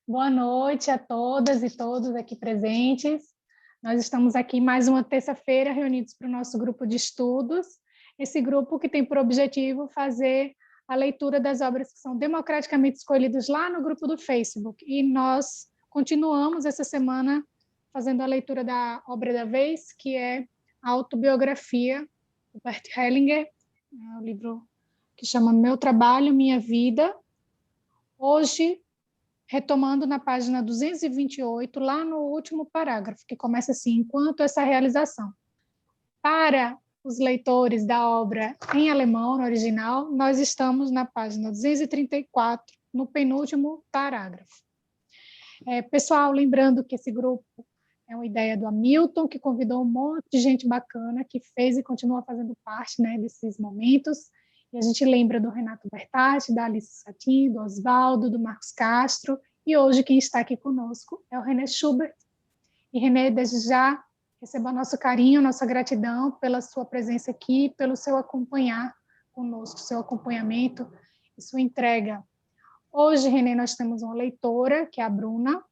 Boa noite a todas e todos aqui presentes. Nós estamos aqui mais uma terça-feira reunidos para o nosso grupo de estudos. Esse grupo que tem por objetivo fazer a leitura das obras que são democraticamente escolhidas lá no grupo do Facebook. E nós continuamos essa semana fazendo a leitura da obra da vez, que é a autobiografia do Bert Hellinger, o livro que chama Meu Trabalho, Minha Vida. Hoje, retomando na página 228, lá no último parágrafo, que começa assim: enquanto essa realização. Para os leitores da obra em alemão, no original, nós estamos na página 234, no penúltimo parágrafo. Pessoal, lembrando que esse grupo é uma ideia do Hamilton, que convidou um monte de gente bacana, que fez e continua fazendo parte, né, desses momentos. E a gente lembra do Renato Bertatti, da Alice Satin, do Oswaldo, do Marcos Castro, e hoje quem está aqui conosco é o René Schubert. E René, desde já, receba nosso carinho, nossa gratidão pela sua presença aqui, pelo seu acompanhar conosco, seu acompanhamento e sua entrega. Hoje, René, nós temos uma leitora, que é a Bruna.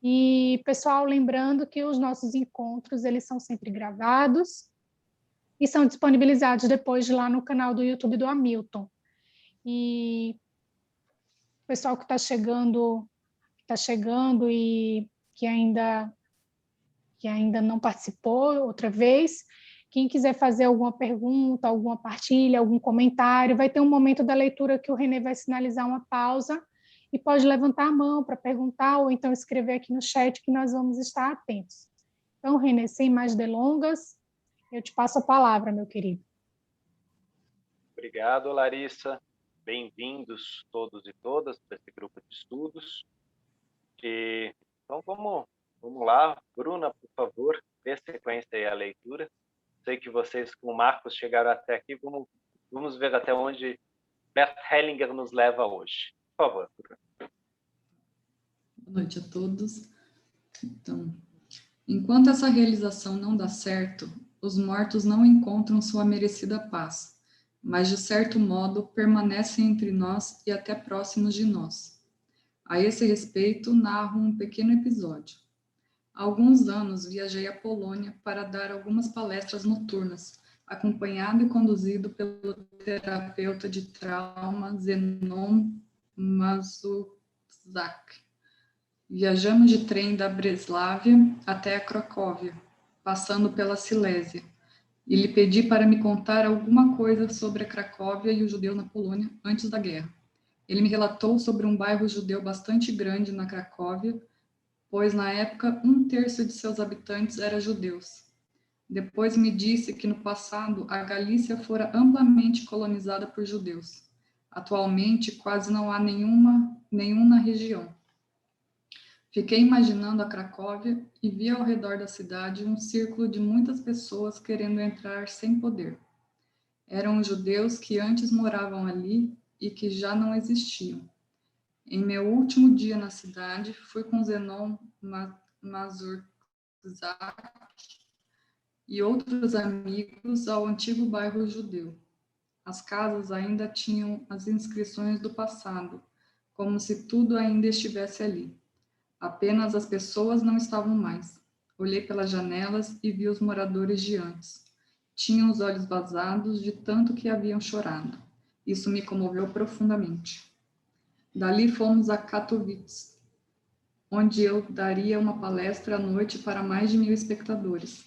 E, pessoal, lembrando que os nossos encontros, eles são sempre gravados e são disponibilizados depois lá no canal do YouTube do Hamilton. E o pessoal que está chegando e que ainda não participou outra vez, quem quiser fazer alguma pergunta, alguma partilha, algum comentário, vai ter um momento da leitura que o René vai sinalizar uma pausa e pode levantar a mão para perguntar ou então escrever aqui no chat que nós vamos estar atentos. Então, René, sem mais delongas, eu te passo a palavra, meu querido. Obrigado, Larissa. Bem-vindos todos e todas para esse grupo de estudos. Então, vamos lá. Bruna, por favor, dê sequência aí à leitura. Sei que vocês, com o Marcos, chegaram até aqui. Vamos ver até onde Bert Hellinger nos leva hoje. Por favor, Bruna. Boa noite a todos. Então, enquanto essa realização não dá certo, os mortos não encontram sua merecida paz, mas, de certo modo, permanecem entre nós e até próximos de nós. A esse respeito, narro um pequeno episódio. Há alguns anos, viajei à Polônia para dar algumas palestras noturnas, acompanhado e conduzido pelo terapeuta de trauma Zenon Mazurczak. Viajamos de trem da Breslávia até a Cracóvia, passando pela Silésia, e lhe pedi para me contar alguma coisa sobre a Cracóvia e os judeus na Polônia antes da guerra. Ele me relatou sobre um bairro judeu bastante grande na Cracóvia, pois na época 1/3 de seus habitantes eram judeus. Depois me disse que no passado a Galícia fora amplamente colonizada por judeus. Atualmente quase não há nenhum na região. Fiquei imaginando a Cracóvia e vi ao redor da cidade um círculo de muitas pessoas querendo entrar sem poder. Eram os judeus que antes moravam ali e que já não existiam. Em meu último dia na cidade, fui com Zenon Mazurczak e outros amigos ao antigo bairro judeu. As casas ainda tinham as inscrições do passado, como se tudo ainda estivesse ali. Apenas as pessoas não estavam mais. Olhei pelas janelas e vi os moradores de antes. Tinham os olhos vazados de tanto que haviam chorado. Isso me comoveu profundamente. Dali fomos a Katowice, onde eu daria uma palestra à noite para mais de 1.000 espectadores.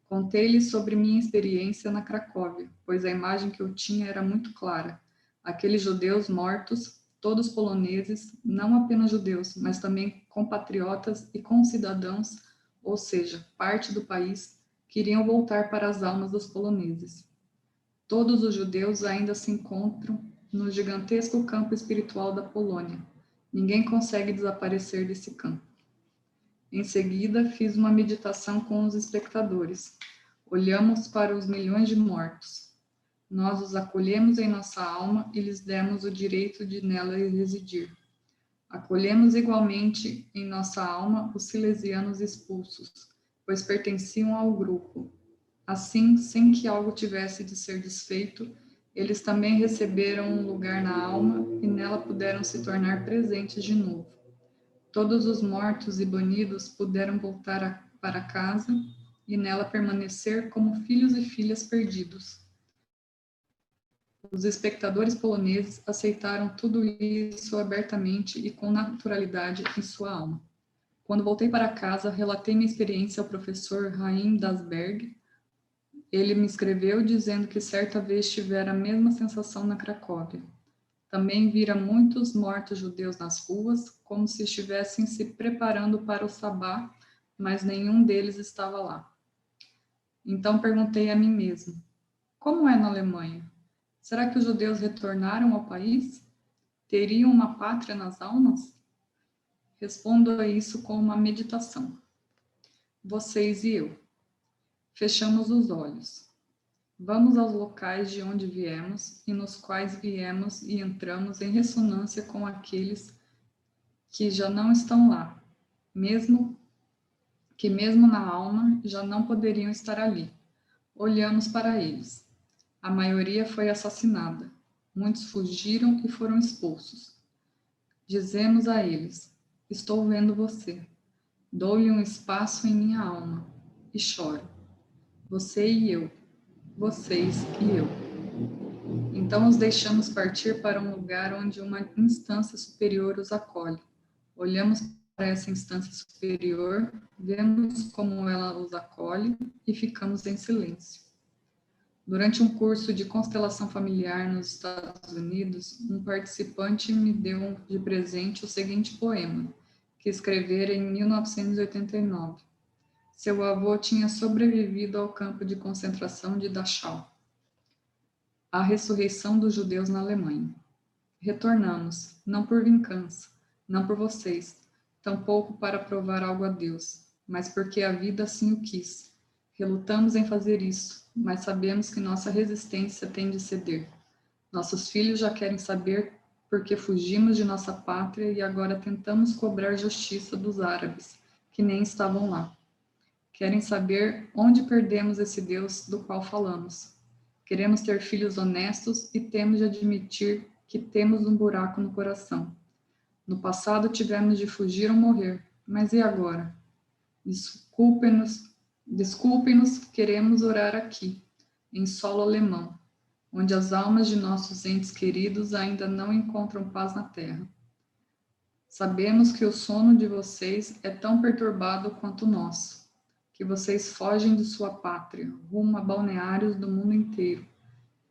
Contei-lhes sobre minha experiência na Cracóvia, pois a imagem que eu tinha era muito clara. Aqueles judeus mortos, todos poloneses, não apenas judeus, mas também compatriotas e concidadãos, ou seja, parte do país, queriam voltar para as almas dos poloneses. Todos os judeus ainda se encontram no gigantesco campo espiritual da Polônia. Ninguém consegue desaparecer desse campo. Em seguida, fiz uma meditação com os espectadores. Olhamos para os milhões de mortos. Nós os acolhemos em nossa alma e lhes demos o direito de nela residir. Acolhemos igualmente em nossa alma os silesianos expulsos, pois pertenciam ao grupo. Assim, sem que algo tivesse de ser desfeito, eles também receberam um lugar na alma e nela puderam se tornar presentes de novo. Todos os mortos e banidos puderam voltar para casa e nela permanecer como filhos e filhas perdidos. Os espectadores poloneses aceitaram tudo isso abertamente e com naturalidade em sua alma. Quando voltei para casa, relatei minha experiência ao professor Raim Dasberg. Ele me escreveu dizendo que certa vez tivera a mesma sensação na Cracóvia. Também vira muitos mortos judeus nas ruas, como se estivessem se preparando para o sabá, mas nenhum deles estava lá. Então perguntei a mim mesmo, como é na Alemanha? Será que os judeus retornaram ao país? Teriam uma pátria nas almas? Respondo a isso com uma meditação. Vocês e eu. Fechamos os olhos. Vamos aos locais de onde viemos e nos quais viemos e entramos em ressonância com aqueles que já não estão lá, mesmo na alma já não poderiam estar ali. Olhamos para eles. A maioria foi assassinada. Muitos fugiram e foram expulsos. Dizemos a eles, estou vendo você. Dou-lhe um espaço em minha alma. E choro. Você e eu. Vocês e eu. Então os deixamos partir para um lugar onde uma instância superior os acolhe. Olhamos para essa instância superior, vemos como ela os acolhe e ficamos em silêncio. Durante um curso de constelação familiar nos Estados Unidos, um participante me deu de presente o seguinte poema, que escrevera em 1989. Seu avô tinha sobrevivido ao campo de concentração de Dachau. A ressurreição dos judeus na Alemanha. Retornamos, não por vingança, não por vocês, tampouco para provar algo a Deus, mas porque a vida assim o quis. Relutamos em fazer isso, mas sabemos que nossa resistência tem de ceder. Nossos filhos já querem saber por que fugimos de nossa pátria e agora tentamos cobrar justiça dos árabes, que nem estavam lá. Querem saber onde perdemos esse Deus do qual falamos. Queremos ter filhos honestos e temos de admitir que temos um buraco no coração. No passado tivemos de fugir ou morrer, mas e agora? Desculpem-nos, queremos orar aqui, em solo alemão, onde as almas de nossos entes queridos ainda não encontram paz na terra. Sabemos que o sono de vocês é tão perturbado quanto o nosso, que vocês fogem de sua pátria, rumo a balneários do mundo inteiro,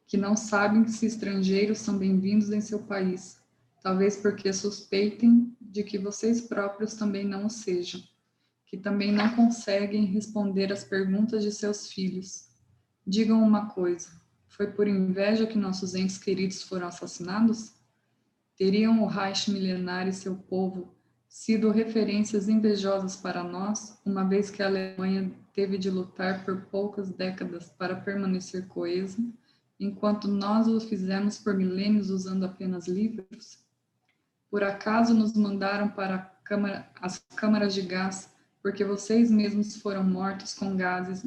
que não sabem se estrangeiros são bem-vindos em seu país, talvez porque suspeitem de que vocês próprios também não o sejam, que também não conseguem responder às perguntas de seus filhos. Digam uma coisa, foi por inveja que nossos entes queridos foram assassinados? Teriam o Reich milenar e seu povo sido referências invejosas para nós, uma vez que a Alemanha teve de lutar por poucas décadas para permanecer coesa, enquanto nós o fizemos por milênios usando apenas livros? Por acaso nos mandaram para as câmaras de gás porque vocês mesmos foram mortos com gases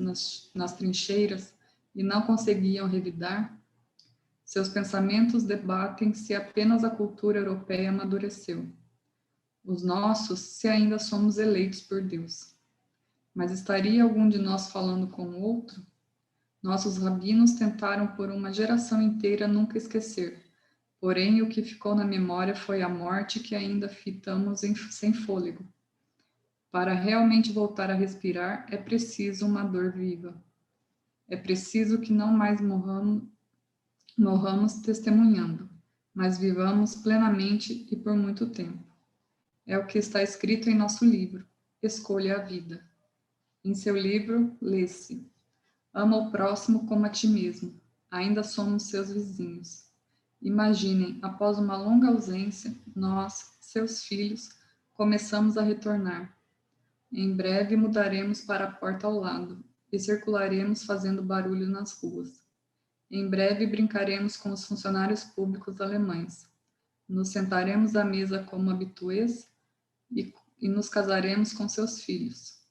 nas trincheiras e não conseguiam revidar? Seus pensamentos debatem se apenas a cultura europeia amadureceu. Os nossos, se ainda somos eleitos por Deus. Mas estaria algum de nós falando com o outro? Nossos rabinos tentaram por uma geração inteira nunca esquecer, porém o que ficou na memória foi a morte que ainda fitamos sem fôlego. Para realmente voltar a respirar, é preciso uma dor viva. É preciso que não mais morramos testemunhando, mas vivamos plenamente e por muito tempo. É o que está escrito em nosso livro, Escolha a Vida. Em seu livro, lê-se: ama o próximo como a ti mesmo, ainda somos seus vizinhos. Imaginem, após uma longa ausência, nós, seus filhos, começamos a retornar. Em breve mudaremos para a porta ao lado e circularemos fazendo barulho nas ruas. Em breve brincaremos com os funcionários públicos alemães. Nos sentaremos à mesa como habituês e nos casaremos com seus filhos.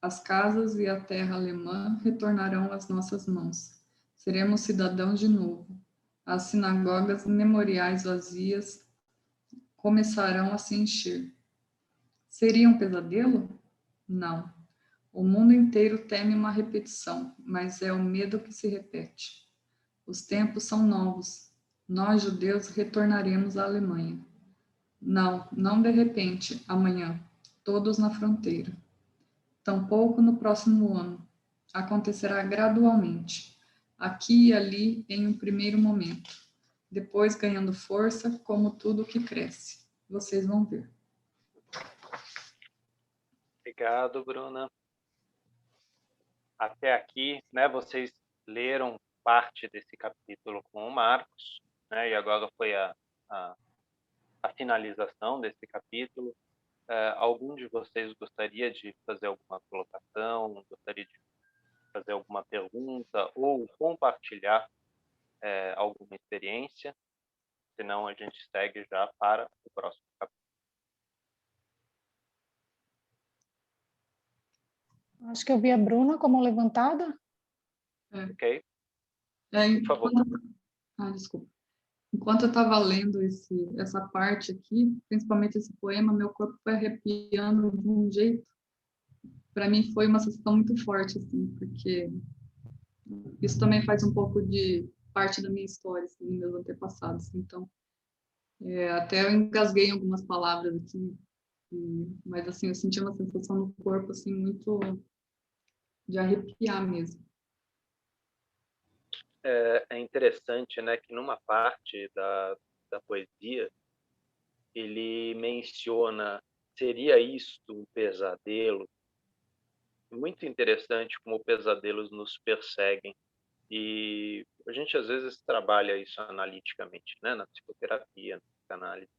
As casas e a terra alemã retornarão às nossas mãos. Seremos cidadãos de novo. As sinagogas memoriais vazias começarão a se encher. Seria um pesadelo? Não. O mundo inteiro teme uma repetição, mas é o medo que se repete. Os tempos são novos. Nós, judeus, retornaremos à Alemanha. Não, não de repente, amanhã, todos na fronteira. Tampouco no próximo ano. Acontecerá gradualmente, aqui e ali em um primeiro momento, depois ganhando força, como tudo que cresce. Vocês vão ver. Obrigado, Bruna. Até aqui, né, vocês leram parte desse capítulo com o Marcos, né, e agora foi a finalização desse capítulo. Algum de vocês gostaria de fazer alguma colocação, gostaria de fazer alguma pergunta ou compartilhar alguma experiência? Senão a gente segue já para o próximo capítulo. Acho que eu vi a Bruna como levantada. Ok? Por favor. Desculpa. Enquanto eu estava lendo essa parte aqui, principalmente esse poema, meu corpo foi arrepiando de um jeito. Para mim foi uma sensação muito forte, assim, porque isso também faz um pouco de parte da minha história, assim, meus antepassados. Então, até eu engasguei em algumas palavras aqui, mas assim, eu senti uma sensação no corpo assim muito de arrepiar mesmo. É interessante, né, que numa parte da poesia ele menciona: seria isto um pesadelo? Muito interessante como pesadelos nos perseguem. E a gente às vezes trabalha isso analiticamente, né, na psicoterapia, na psicanálise.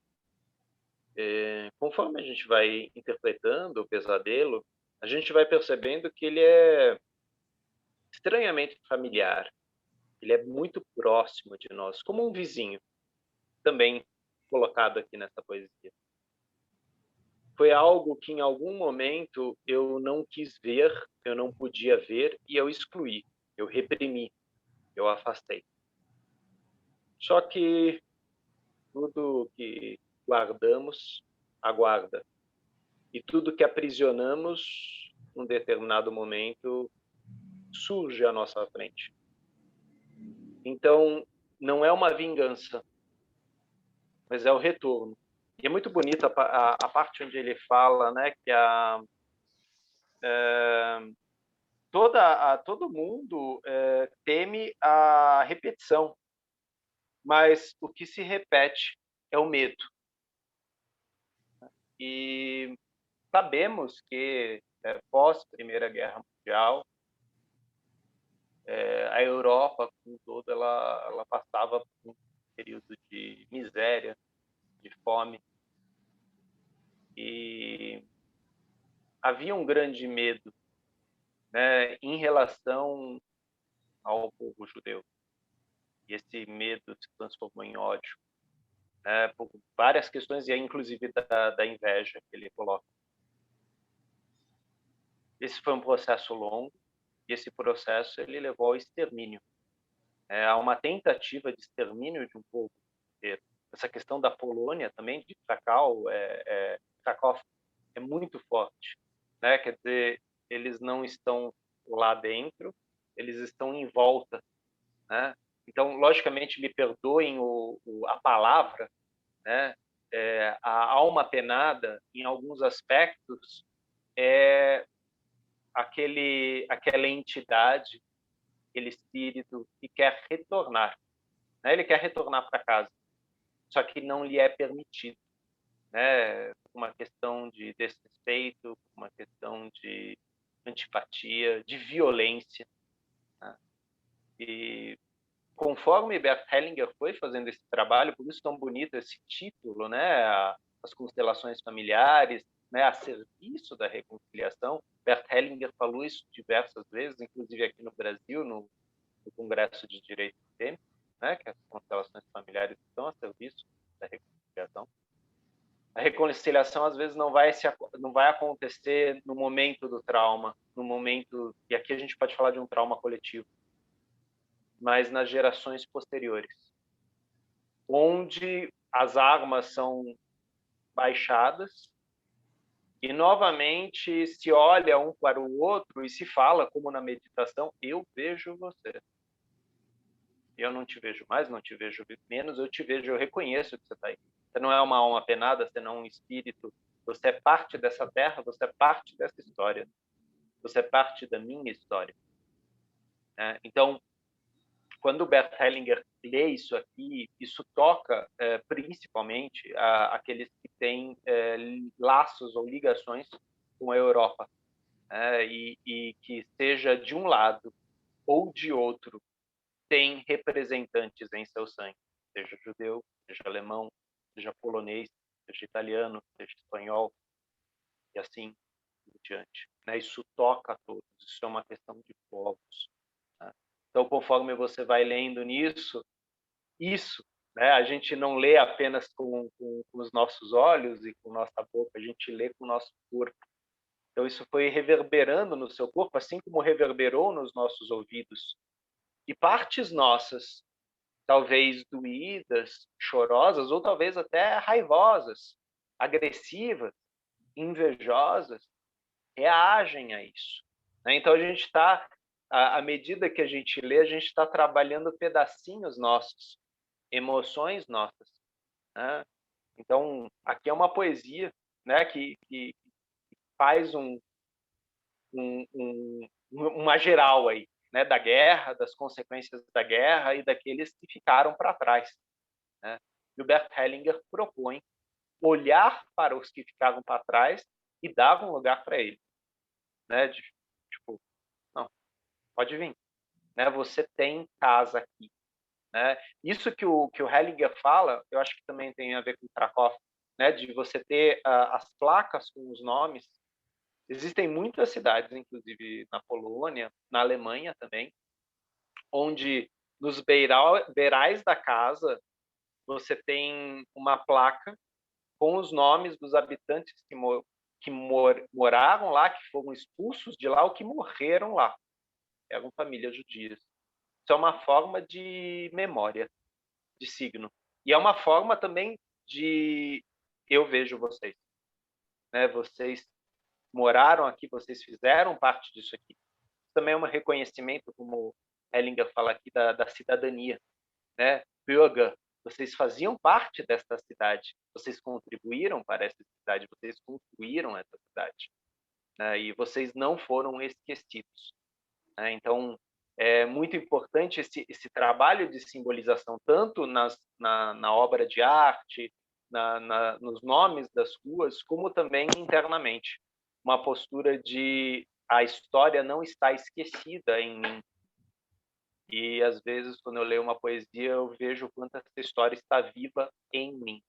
Conforme a gente vai interpretando o pesadelo, a gente vai percebendo que ele é estranhamente familiar. Ele é muito próximo de nós, como um vizinho, também colocado aqui nessa poesia. Foi algo que em algum momento eu não quis ver, eu não podia ver e eu excluí, eu reprimi, eu afastei. Só que tudo que guardamos, aguarda. E tudo que aprisionamos, num determinado momento, surge à nossa frente. Então, não é uma vingança, mas é o retorno. E é muito bonita a parte onde ele fala, né, que todo mundo teme a repetição, mas o que se repete é o medo. E sabemos que pós Primeira Guerra Mundial, a Europa como um todo ela passava por um período de miséria, de fome, e havia um grande medo, né, em relação ao povo judeu. E esse medo se transformou em ódio, né, por várias questões, e inclusive da inveja que ele coloca. Esse foi um processo longo, e esse processo ele levou ao extermínio. Há uma tentativa de extermínio de um povo inteiro. Essa questão da Polônia também, de Krakow, Krakow é muito forte, né? Quer dizer, eles não estão lá dentro, eles estão em volta, né? Então, logicamente, me perdoem a palavra, né? A alma penada, em alguns aspectos, é aquela entidade, aquele espírito que quer retornar, né? Ele quer retornar para casa, só que não lhe é permitido, né? Uma questão de desrespeito, uma questão de antipatia, de violência, né? E conforme Bert Hellinger foi fazendo esse trabalho, por isso tão bonito esse título, né? As constelações familiares, né? A serviço da reconciliação. Bert Hellinger falou isso diversas vezes, inclusive aqui no Brasil, no Congresso de Direito Sistêmico, né? Que as constelações familiares estão a serviço da reconciliação. A reconciliação às vezes não vai acontecer no momento do trauma, no momento, e aqui a gente pode falar de um trauma coletivo, mas nas gerações posteriores, onde as armas são baixadas E, novamente, se olha um para o outro e se fala, como na meditação, eu vejo você. Eu não te vejo mais, não te vejo menos, eu te vejo, eu reconheço que você está aí. Você não é uma alma penada, você não é um espírito, você é parte dessa terra, você é parte dessa história, você é parte da minha história. Então, quando o Bert Hellinger lê isso aqui, isso toca principalmente aqueles que têm laços ou ligações com a Europa, e que seja de um lado ou de outro, tem representantes em seu sangue, seja judeu, seja alemão, seja polonês, seja italiano, seja espanhol, e assim por diante. Isso toca a todos, isso é uma questão de povos. Então, conforme você vai lendo nisso, a gente não lê apenas com os nossos olhos e com nossa boca, a gente lê com o nosso corpo. Então, isso foi reverberando no seu corpo, assim como reverberou nos nossos ouvidos. E partes nossas, talvez doídas, chorosas, ou talvez até raivosas, agressivas, invejosas, reagem a isso. Então, a gente está, à medida que a gente lê, a gente está trabalhando pedacinhos nossos, emoções nossas. Então, aqui é uma poesia que faz uma geral aí, da guerra, das consequências da guerra e daqueles que ficaram para trás. E o Bert Hellinger propõe olhar para os que ficaram para trás e dar um lugar para eles. Tipo, não, pode vir. Você tem casa aqui. Isso que o Hellinger fala, eu acho que também tem a ver com Krakow, de você ter as placas com os nomes. Existem muitas cidades, inclusive na Polônia, na Alemanha também, onde nos beirais da casa você tem uma placa com os nomes dos habitantes que moraram lá, que foram expulsos de lá ou que morreram lá. Eram famílias judias. Isso é uma forma de memória, de signo. E é uma forma também de eu vejo vocês. Vocês moraram aqui, vocês fizeram parte disso aqui. Isso também é um reconhecimento, como Hellinger fala aqui, da cidadania. Bürger, vocês faziam parte dessa cidade, vocês contribuíram para essa cidade, vocês construíram essa cidade. E vocês não foram esquecidos. Então, é muito importante esse trabalho de simbolização, tanto na obra de arte, nos nomes das ruas, como também internamente. Uma postura de a história não está esquecida em mim. E, às vezes, quando eu leio uma poesia, eu vejo quanto essa história está viva em mim.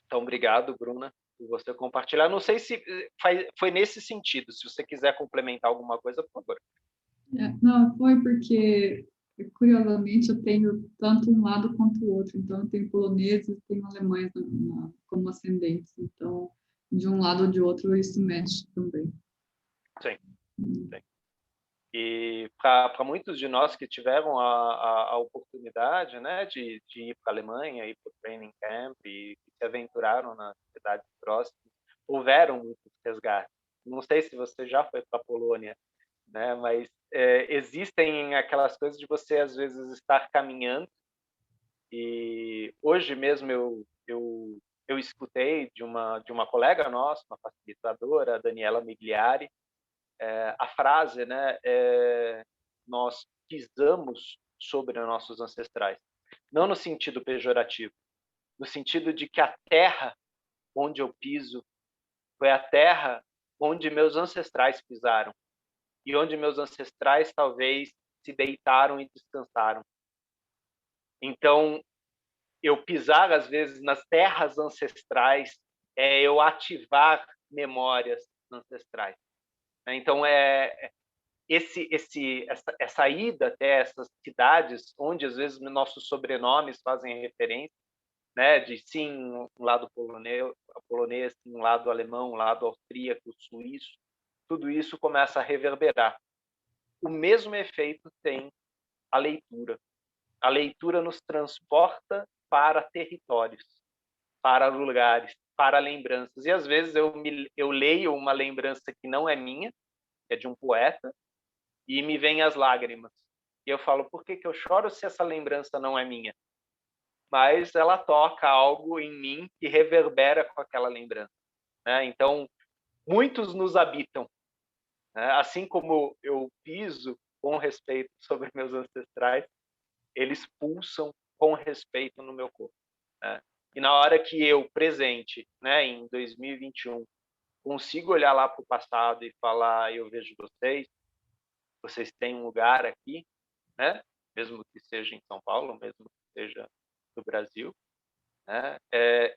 Então, obrigado, Bruna, por você compartilhar. Não sei se foi nesse sentido. Se você quiser complementar alguma coisa, por favor. Não, foi porque, curiosamente, eu tenho tanto um lado quanto o outro. Então, eu tenho poloneses e tenho alemães como ascendentes. Então, de um lado ou de outro, isso mexe também. Sim. E para muitos de nós que tiveram a oportunidade de ir para a Alemanha, ir para o training camp e que se aventuraram nas cidades próximas, houveram muitos resgates. Não sei se você já foi para a Polônia, mas existem aquelas coisas de você, às vezes, estar caminhando. E hoje mesmo eu escutei de uma colega nossa, uma facilitadora, a Daniela Migliari, a frase, nós pisamos sobre nossos ancestrais. Não no sentido pejorativo, no sentido de que a terra onde eu piso foi a terra onde meus ancestrais pisaram e onde meus ancestrais talvez se deitaram e descansaram. Então, eu pisar, às vezes, nas terras ancestrais é eu ativar memórias ancestrais. Então, essa ida até essas cidades, onde, às vezes, nossos sobrenomes fazem referência, de sim, um lado polonês, um lado alemão, um lado austríaco, suíço, tudo isso começa a reverberar. O mesmo efeito tem a leitura. A leitura nos transporta para territórios, para lugares, para lembranças. E às vezes eu leio uma lembrança que não é minha, que é de um poeta, e me vêm as lágrimas. E eu falo, por que eu choro se essa lembrança não é minha? Mas ela toca algo em mim que reverbera com aquela lembrança, né? Então, muitos nos habitam, né? Assim como eu piso com respeito sobre meus ancestrais, eles pulsam com respeito no meu corpo, né? E na hora que eu, presente, né, em 2021, consigo olhar lá para o passado e falar, eu vejo vocês têm um lugar aqui, né? Mesmo que seja em São Paulo, mesmo que seja no Brasil, né?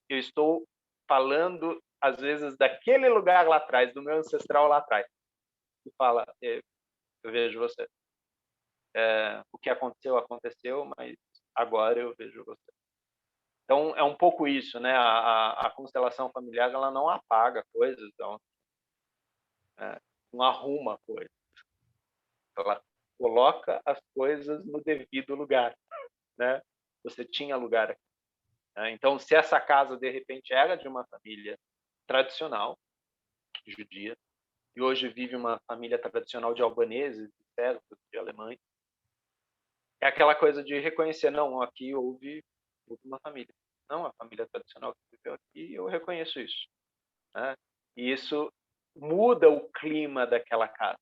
Eu estou falando, às vezes, daquele lugar lá atrás, do meu ancestral lá atrás, que fala, eu vejo você. O que aconteceu, aconteceu, mas agora eu vejo você. Então, é um pouco isso, né? A constelação familiar, ela não apaga coisas, não arruma coisas. Ela coloca as coisas no devido lugar, né? Você tinha lugar aqui, né? Então, se essa casa, de repente, era de uma família tradicional, judia, e hoje vive uma família tradicional de albaneses, de sérvios, de alemães, é aquela coisa de reconhecer, não, aqui houve uma família. Não, a família tradicional que viveu aqui, eu reconheço isso, né? E isso muda o clima daquela casa,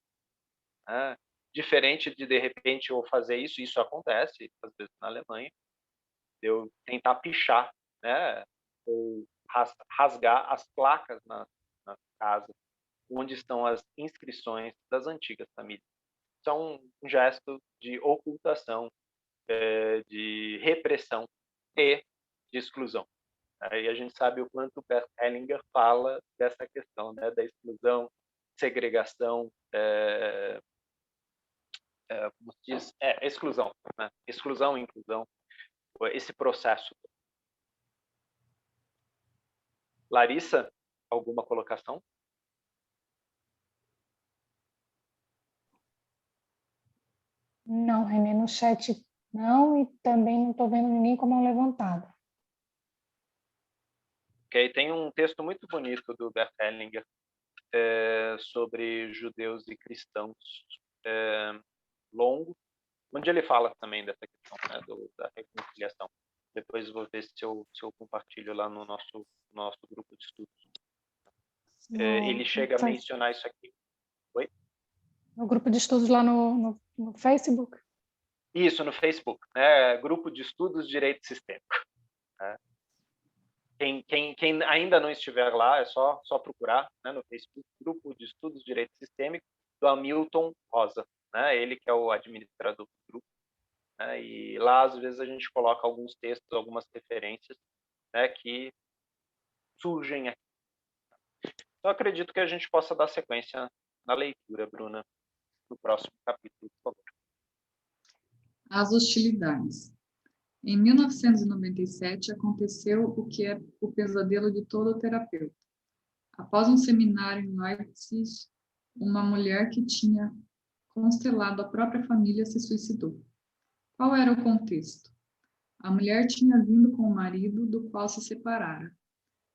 né? Diferente de repente, eu fazer isso, isso acontece, às vezes, na Alemanha, eu tentar pichar, né? Ou rasgar as placas nas casas, onde estão as inscrições das antigas famílias. Isso é um gesto de ocultação, de repressão e de exclusão. E a gente sabe o quanto o Bert Hellinger fala dessa questão, né, da exclusão, segregação, como se diz, exclusão, né? Exclusão e inclusão, esse processo. Larissa, alguma colocação? Não, Renê, no chat não, e também não estou vendo ninguém com a mão levantada. Okay. Tem um texto muito bonito do Bert Hellinger sobre judeus e cristãos, longo, onde ele fala também dessa questão, né, da reconciliação. Depois vou ver se eu compartilho lá no nosso grupo de estudos. Ele chega a mencionar isso aqui. Oi? No grupo de estudos lá no Facebook? Isso, no Facebook, né? Grupo de Estudos Direito Sistêmico. Né? Quem ainda não estiver lá, é só procurar, né, no Facebook, Grupo de Estudos Direito Sistêmico, do Hamilton Rosa, né? Ele que é o administrador do grupo. Né? E lá, às vezes, a gente coloca alguns textos, algumas referências, né, que surgem aqui. Então, acredito que a gente possa dar sequência na leitura, Bruna, no próximo capítulo, por favor. As hostilidades. Em 1997, aconteceu o que é o pesadelo de todo terapeuta. Após um seminário em Leipzig, uma mulher que tinha constelado a própria família se suicidou. Qual era o contexto? A mulher tinha vindo com o marido, do qual se separara.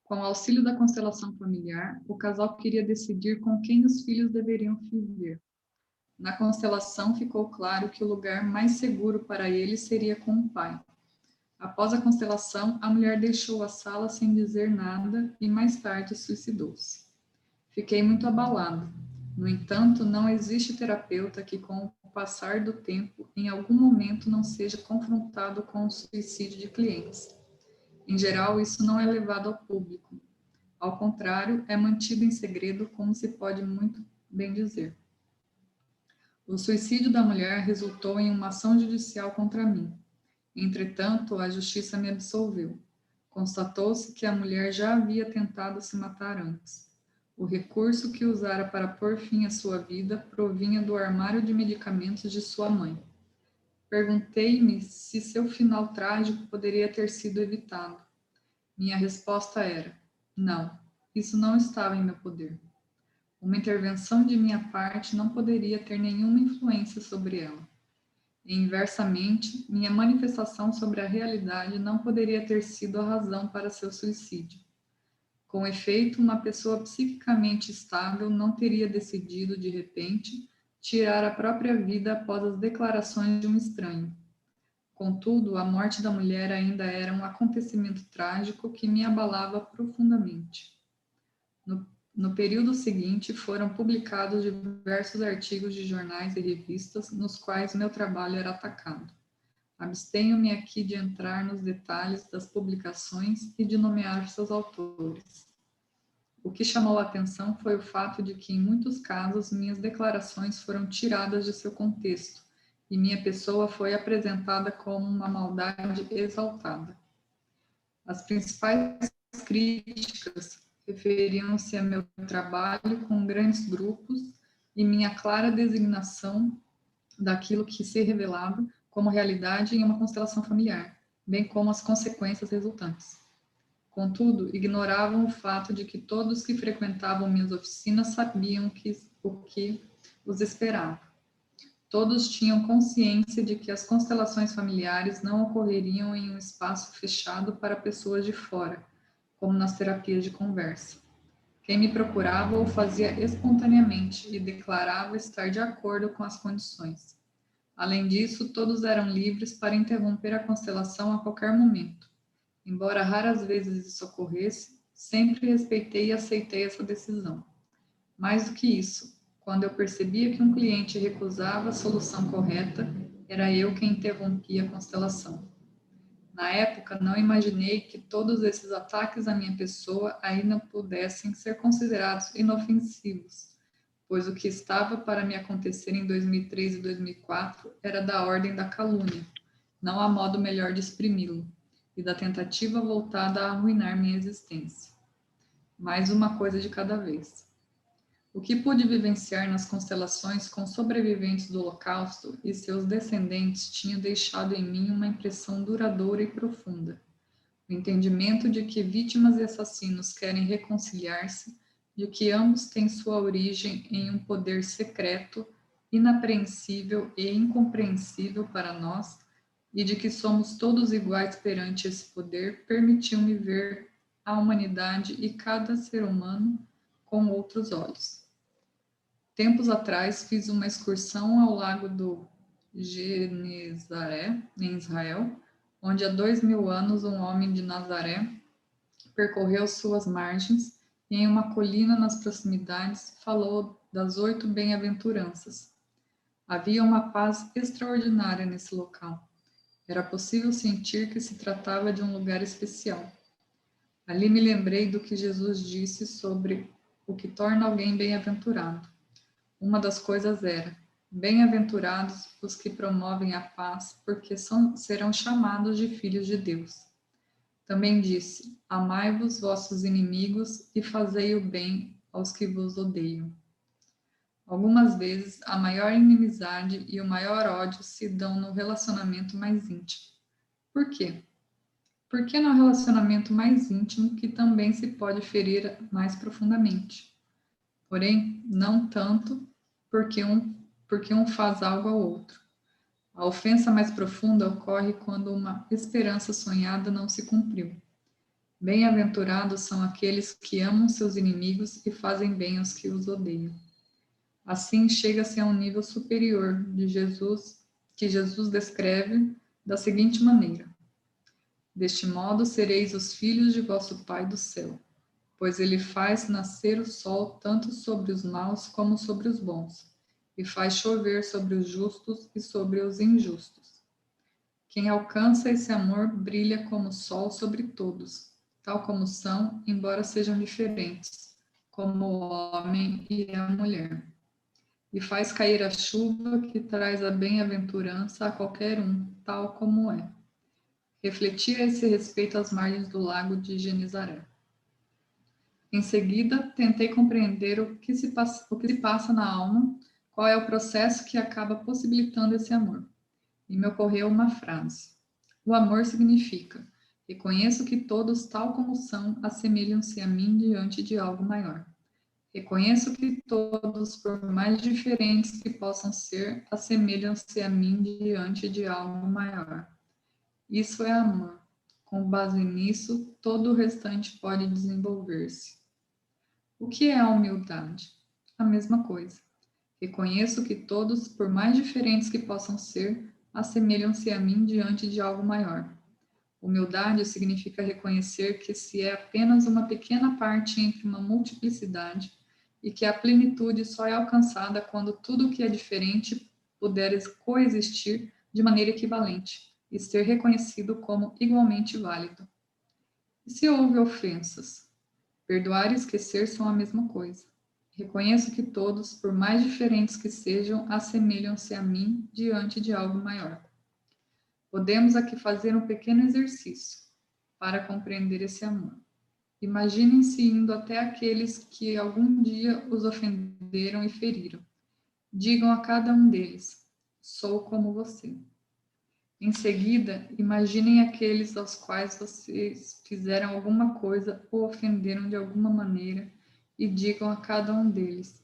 Com o auxílio da constelação familiar, o casal queria decidir com quem os filhos deveriam viver. Na constelação ficou claro que o lugar mais seguro para eles seria com o pai. Após a constelação, a mulher deixou a sala sem dizer nada e mais tarde suicidou-se. Fiquei muito abalado. No entanto, não existe terapeuta que, com o passar do tempo, em algum momento não seja confrontado com o suicídio de clientes. Em geral, isso não é levado ao público. Ao contrário, é mantido em segredo, como se pode muito bem dizer. O suicídio da mulher resultou em uma ação judicial contra mim. Entretanto, a justiça me absolveu. Constatou-se que a mulher já havia tentado se matar antes. O recurso que usara para pôr fim à sua vida provinha do armário de medicamentos de sua mãe. Perguntei-me se seu final trágico poderia ter sido evitado. Minha resposta era: não, isso não estava em meu poder. Uma intervenção de minha parte não poderia ter nenhuma influência sobre ela. E, inversamente, minha manifestação sobre a realidade não poderia ter sido a razão para seu suicídio. Com efeito, uma pessoa psiquicamente estável não teria decidido, de repente, tirar a própria vida após as declarações de um estranho. Contudo, a morte da mulher ainda era um acontecimento trágico que me abalava profundamente. No período seguinte, foram publicados diversos artigos de jornais e revistas nos quais meu trabalho era atacado. Abstenho-me aqui de entrar nos detalhes das publicações e de nomear seus autores. O que chamou a atenção foi o fato de que, em muitos casos, minhas declarações foram tiradas de seu contexto e minha pessoa foi apresentada como uma maldade exaltada. As principais críticas referiam-se a meu trabalho com grandes grupos e minha clara designação daquilo que se revelava como realidade em uma constelação familiar, bem como as consequências resultantes. Contudo, ignoravam o fato de que todos que frequentavam minhas oficinas sabiam o que os esperava. Todos tinham consciência de que as constelações familiares não ocorreriam em um espaço fechado para pessoas de fora, como nas terapias de conversa. Quem me procurava o fazia espontaneamente e declarava estar de acordo com as condições. Além disso, todos eram livres para interromper a constelação a qualquer momento. Embora raras vezes isso ocorresse, sempre respeitei e aceitei essa decisão. Mais do que isso, quando eu percebia que um cliente recusava a solução correta, era eu quem interrompia a constelação. Na época, não imaginei que todos esses ataques à minha pessoa ainda pudessem ser considerados inofensivos, pois o que estava para me acontecer em 2003 e 2004 era da ordem da calúnia, não há modo melhor de exprimi-lo, e da tentativa voltada a arruinar minha existência. Mais uma coisa de cada vez. O que pude vivenciar nas constelações com sobreviventes do Holocausto e seus descendentes tinha deixado em mim uma impressão duradoura e profunda. O entendimento de que vítimas e assassinos querem reconciliar-se, de que ambos têm sua origem em um poder secreto, inapreensível e incompreensível para nós, e de que somos todos iguais perante esse poder, permitiu-me ver a humanidade e cada ser humano com outros olhos. Tempos atrás, fiz uma excursão ao lago do Genezaré, em Israel, onde há 2000 anos um homem de Nazaré percorreu suas margens e em uma colina nas proximidades falou das 8 bem-aventuranças. Havia uma paz extraordinária nesse local. Era possível sentir que se tratava de um lugar especial. Ali me lembrei do que Jesus disse sobre o que torna alguém bem-aventurado. Uma das coisas era: bem-aventurados os que promovem a paz, porque serão chamados de filhos de Deus. Também disse: amai-vos vossos inimigos e fazei o bem aos que vos odeiam. Algumas vezes, a maior inimizade e o maior ódio se dão no relacionamento mais íntimo. Por quê? Porque no relacionamento mais íntimo que também se pode ferir mais profundamente. Porém, não tanto porque um faz algo ao outro. A ofensa mais profunda ocorre quando uma esperança sonhada não se cumpriu. Bem-aventurados são aqueles que amam seus inimigos e fazem bem aos que os odeiam. Assim, chega-se a um nível superior de Jesus, que Jesus descreve da seguinte maneira: deste modo sereis os filhos de vosso Pai do céu, pois ele faz nascer o sol tanto sobre os maus como sobre os bons, e faz chover sobre os justos e sobre os injustos. Quem alcança esse amor brilha como o sol sobre todos, tal como são, embora sejam diferentes, como o homem e a mulher. E faz cair a chuva que traz a bem-aventurança a qualquer um, tal como é. Refleti a esse respeito às margens do lago de Genezaré. Em seguida, tentei compreender o que se passa na alma, qual é o processo que acaba possibilitando esse amor. E me ocorreu uma frase. O amor significa: reconheço que todos, tal como são, assemelham-se a mim diante de algo maior. Reconheço que todos, por mais diferentes que possam ser, assemelham-se a mim diante de algo maior. Isso é amor. Com base nisso, todo o restante pode desenvolver-se. O que é a humildade? A mesma coisa. Reconheço que todos, por mais diferentes que possam ser, assemelham-se a mim diante de algo maior. Humildade significa reconhecer que se é apenas uma pequena parte entre uma multiplicidade e que a plenitude só é alcançada quando tudo o que é diferente puder coexistir de maneira equivalente e ser reconhecido como igualmente válido. E se houve ofensas? Perdoar e esquecer são a mesma coisa. Reconheço que todos, por mais diferentes que sejam, assemelham-se a mim diante de algo maior. Podemos aqui fazer um pequeno exercício para compreender esse amor. Imaginem-se indo até aqueles que algum dia os ofenderam e feriram. Digam a cada um deles: sou como você. Em seguida, imaginem aqueles aos quais vocês fizeram alguma coisa ou ofenderam de alguma maneira e digam a cada um deles: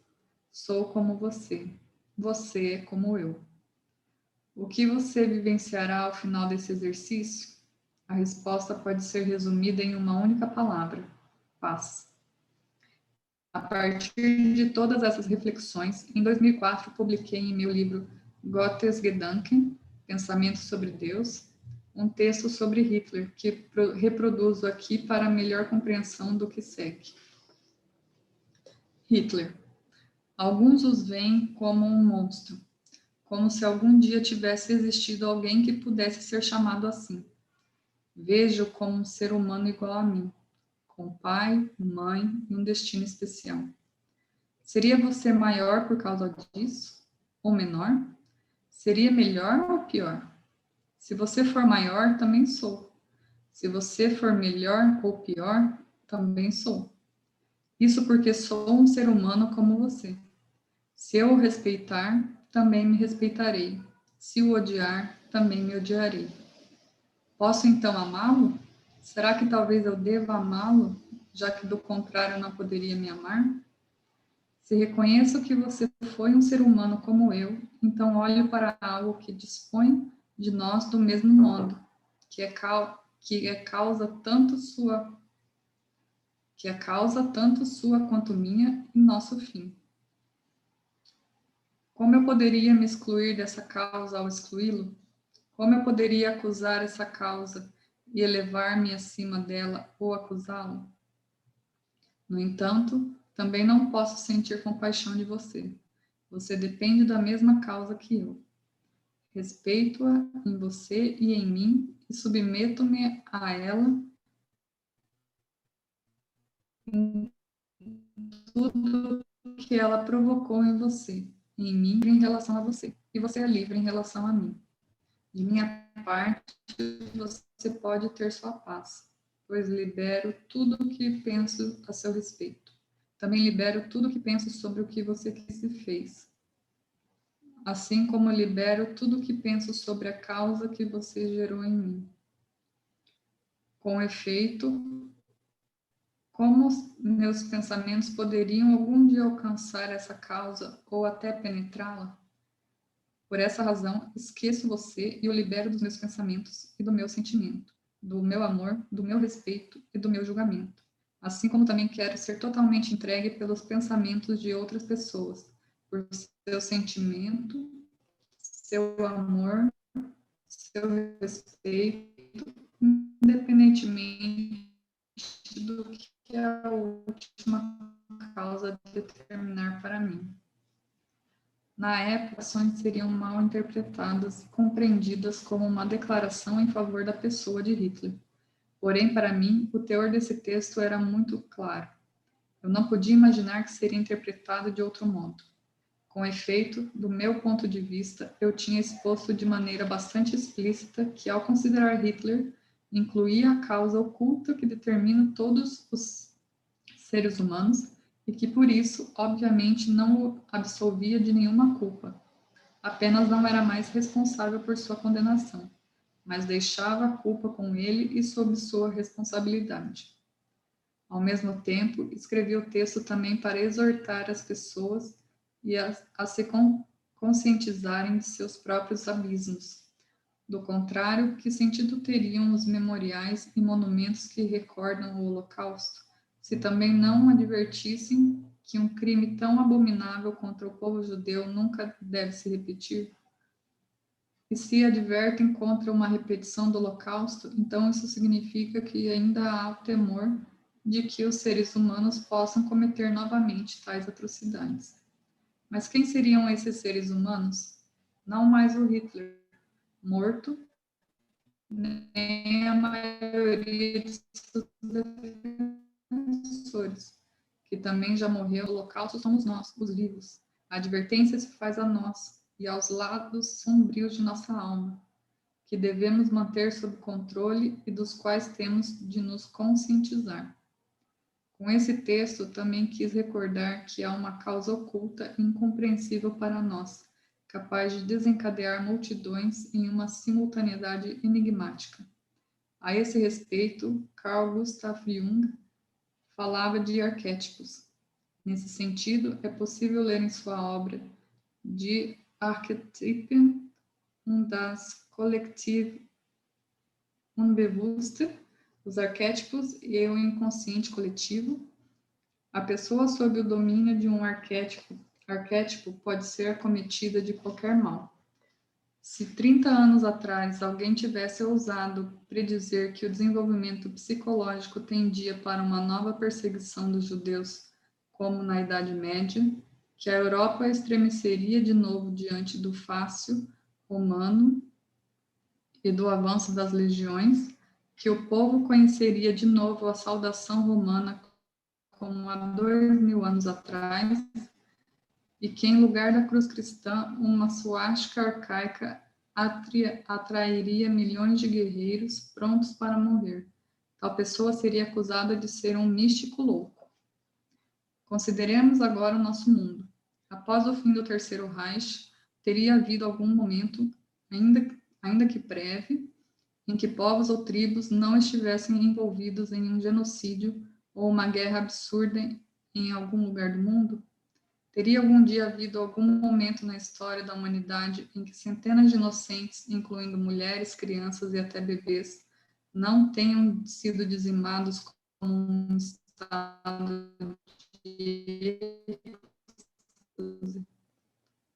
sou como você. Você é como eu. O que você vivenciará ao final desse exercício? A resposta pode ser resumida em uma única palavra: paz. A partir de todas essas reflexões, em 2004 publiquei em meu livro Gottes Gedanken, Pensamentos sobre Deus, um texto sobre Hitler, que reproduzo aqui para melhor compreensão do que segue. Hitler. Alguns os veem como um monstro, como se algum dia tivesse existido alguém que pudesse ser chamado assim. Vejo como um ser humano igual a mim, com pai, mãe e um destino especial. Seria você maior por causa disso? Ou menor? Seria melhor ou pior? Se você for maior, também sou. Se você for melhor ou pior, também sou. Isso porque sou um ser humano como você. Se eu o respeitar, também me respeitarei. Se o odiar, também me odiarei. Posso então amá-lo? Será que talvez eu deva amá-lo, já que do contrário não poderia me amar? Se reconheço que você foi um ser humano como eu, então olho para algo que dispõe de nós do mesmo modo, que é causa tanto sua quanto minha e nosso fim. Como eu poderia me excluir dessa causa ao excluí-lo? Como eu poderia acusar essa causa e elevar-me acima dela ou acusá-lo? No entanto, também não posso sentir compaixão de você. Você depende da mesma causa que eu. Respeito-a em você e em mim e submeto-me a ela em tudo que ela provocou em você, em mim em relação a você, e você é livre em relação a mim. De minha parte, você pode ter sua paz, pois libero tudo o que penso a seu respeito. Também libero tudo o que penso sobre o que você quis e fez. Assim como libero tudo o que penso sobre a causa que você gerou em mim. Com efeito, como meus pensamentos poderiam algum dia alcançar essa causa ou até penetrá-la? Por essa razão, esqueço você e o libero dos meus pensamentos e do meu sentimento, do meu amor, do meu respeito e do meu julgamento. Assim como também quero ser totalmente entregue pelos pensamentos de outras pessoas, por seu sentimento, seu amor, seu respeito, independentemente do que a última causa determinar para mim. Na época, ações seriam mal interpretadas e compreendidas como uma declaração em favor da pessoa de Hitler. Porém, para mim, o teor desse texto era muito claro. Eu não podia imaginar que seria interpretado de outro modo. Com efeito, do meu ponto de vista, eu tinha exposto de maneira bastante explícita que, ao considerar Hitler, incluía a causa oculta que determina todos os seres humanos e que, por isso, obviamente, não o absolvia de nenhuma culpa. Apenas não era mais responsável por sua condenação, mas deixava a culpa com ele e sob sua responsabilidade. Ao mesmo tempo, escrevi o texto também para exortar as pessoas e a se conscientizarem de seus próprios abismos, Do contrário, que sentido teriam os memoriais e monumentos que recordam o Holocausto, se também não advertissem que um crime tão abominável contra o povo judeu nunca deve se repetir? E se advertem contra uma repetição do Holocausto, então isso significa que ainda há o temor de que os seres humanos possam cometer novamente tais atrocidades. Mas quem seriam esses seres humanos? Não mais o Hitler, morto, nem a maioria de seus defensores, que também já morreu. O Holocausto somos nós, os vivos. A advertência se faz a nós e aos lados sombrios de nossa alma, que devemos manter sob controle e dos quais temos de nos conscientizar. Com esse texto, também quis recordar que há uma causa oculta e incompreensível para nós, capaz de desencadear multidões em uma simultaneidade enigmática. A esse respeito, Carl Gustav Jung falava de arquétipos. Nesse sentido, é possível ler em sua obra Die Archetypen und das Kollektiv Unbewusste, os arquétipos e o inconsciente coletivo. A pessoa sob o domínio de um arquétipo pode ser acometida de qualquer mal. Se 30 anos atrás alguém tivesse ousado predizer que o desenvolvimento psicológico tendia para uma nova perseguição dos judeus, como na Idade Média, que a Europa estremeceria de novo diante do fácio romano e do avanço das legiões, que o povo conheceria de novo a saudação romana como há 2000 anos atrás, e que em lugar da cruz cristã, uma suástica arcaica atrairia milhões de guerreiros prontos para morrer. Tal pessoa seria acusada de ser um místico louco. Consideremos agora o nosso mundo. Após o fim do Terceiro Reich, teria havido algum momento, ainda que breve, em que povos ou tribos não estivessem envolvidos em um genocídio ou uma guerra absurda em algum lugar do mundo? Teria algum dia havido algum momento na história da humanidade em que centenas de inocentes, incluindo mulheres, crianças e até bebês, não tenham sido dizimados como um estado de...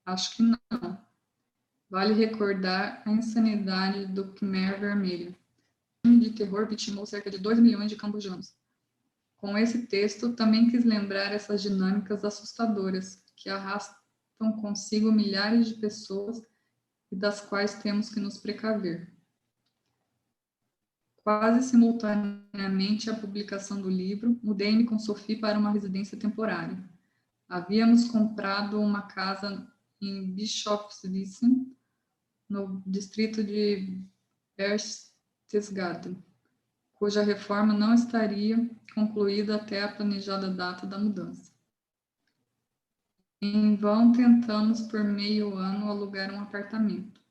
Acho que não. Vale recordar a insanidade do Khmer Vermelho. O filme de terror vitimou cerca de 2 milhões de cambojanos. Com esse texto, também quis lembrar essas dinâmicas assustadoras que arrastam consigo milhares de pessoas e das quais temos que nos precaver. Quase simultaneamente à publicação do livro, mudei-me com Sophie para uma residência temporária. Havíamos comprado uma casa em Bischofswiesen, no distrito de Berchtesgaden, cuja reforma não estaria concluída até a planejada data da mudança. Em vão tentamos por meio ano alugar um apartamento.